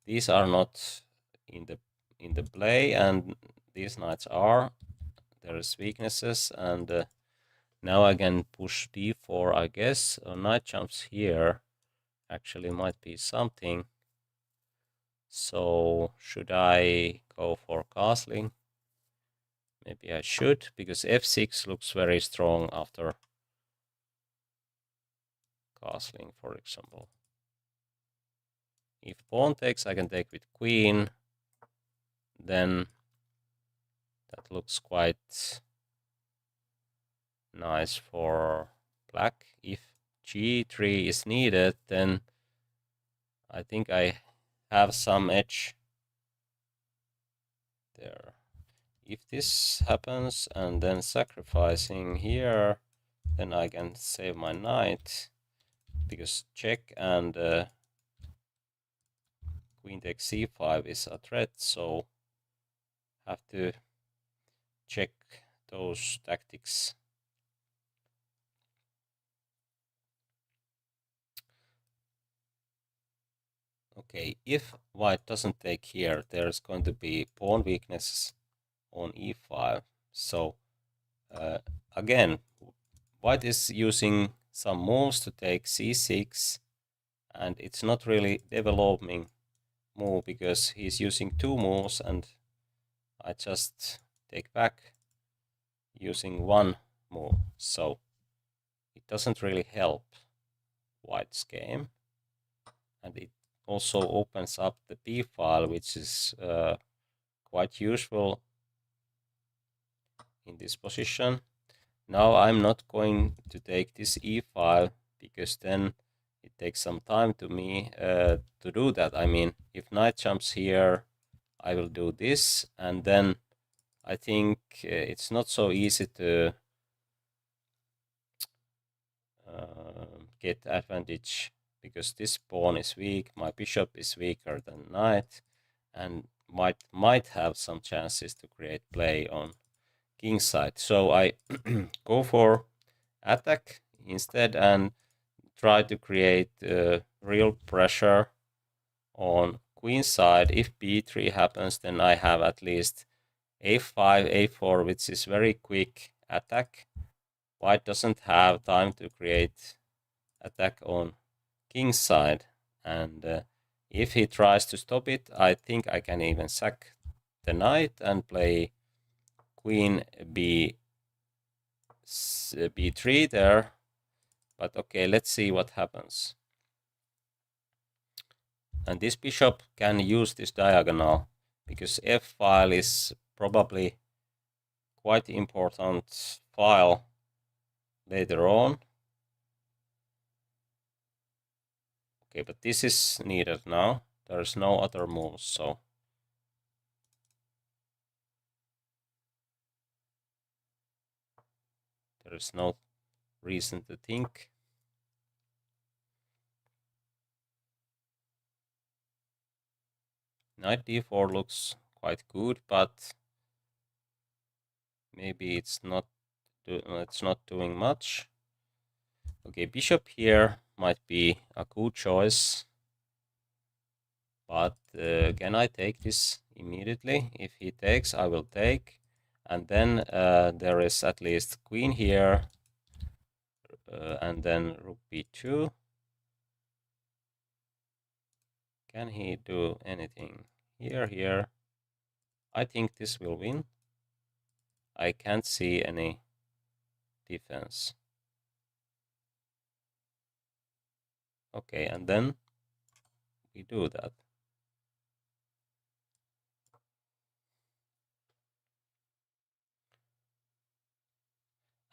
these are not in the play, and these knights are. There is weaknesses, and now I can push d4, I guess. Knight jumps here actually might be something. So should I go for castling? Maybe I should, because f6 looks very strong after castling, for example. If pawn takes, I can take with queen. Then that looks quite nice for black. If g3 is needed, then I think I have some edge there. If this happens and then sacrificing here, then I can save my knight, because check and queen takes c5 is a threat, so have to check those tactics. Okay, if white doesn't take here, there's going to be pawn weakness on e5. So again, white is using some moves to take c6, and it's not really developing move because he's using two moves, and I just take back using one move. So it doesn't really help white's game, and it also opens up the b file, which is quite useful in this position. Now I'm not going to take this e file because then it takes some time to me to do that. I mean, if knight jumps here, I will do this, and then I think it's not so easy to get advantage because this pawn is weak, my bishop is weaker than knight, and might have some chances to create play on king side. So I go for attack instead and try to create real pressure on queen side. If b3 happens, then I have at least a5, a4, which is very quick attack. White doesn't have time to create attack on king side, and if he tries to stop it, I think I can even sack the knight and play queen b3 there. But okay, let's see what happens. And this bishop can use this diagonal because f file is probably quite important file later on. Okay, but this is needed now. There's no other moves, so there is no reason to think. Knight d4 looks quite good, but maybe it's not doing much. Okay, bishop here might be a good choice, but can I take this immediately? If he takes, I will take, and then there is at least queen here, and then rook b2. Can he do anything here? I think this will win. I can't see any defense. Okay, and then we do that.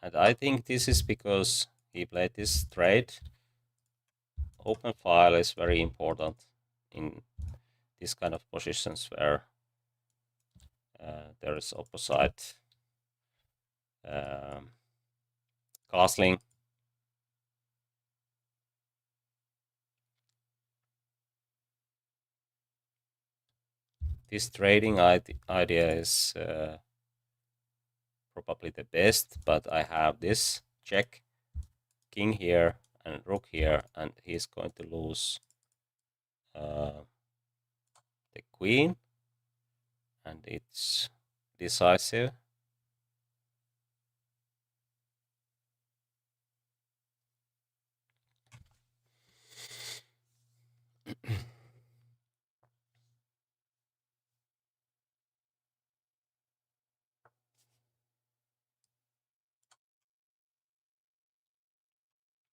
And I think this is because he played this trade. Open file is very important in this kind of positions where there is opposite castling. This trading idea is probably the best, but I have this check, king here and rook here, and he's going to lose the queen, and it's decisive.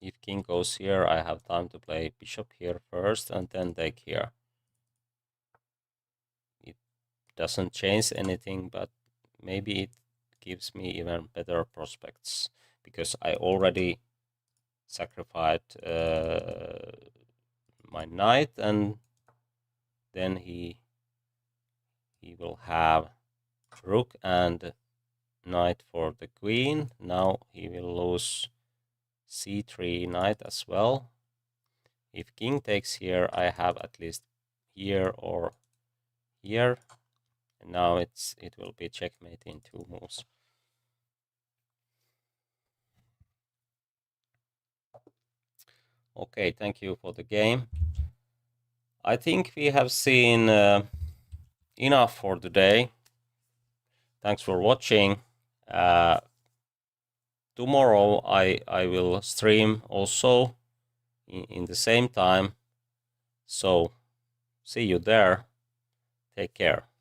If king goes here, I have time to play bishop here first and then take here. It doesn't change anything, but maybe it gives me even better prospects because I already sacrificed my knight, and then he will have rook and knight for the queen. Now he will lose c3 knight as well. If king takes here, I have at least here or here, and now it will be checkmate in 2 moves. Okay, thank you for the game. I think we have seen enough for today. Thanks for watching. Tomorrow I will stream also in the same time. So see you there. Take care.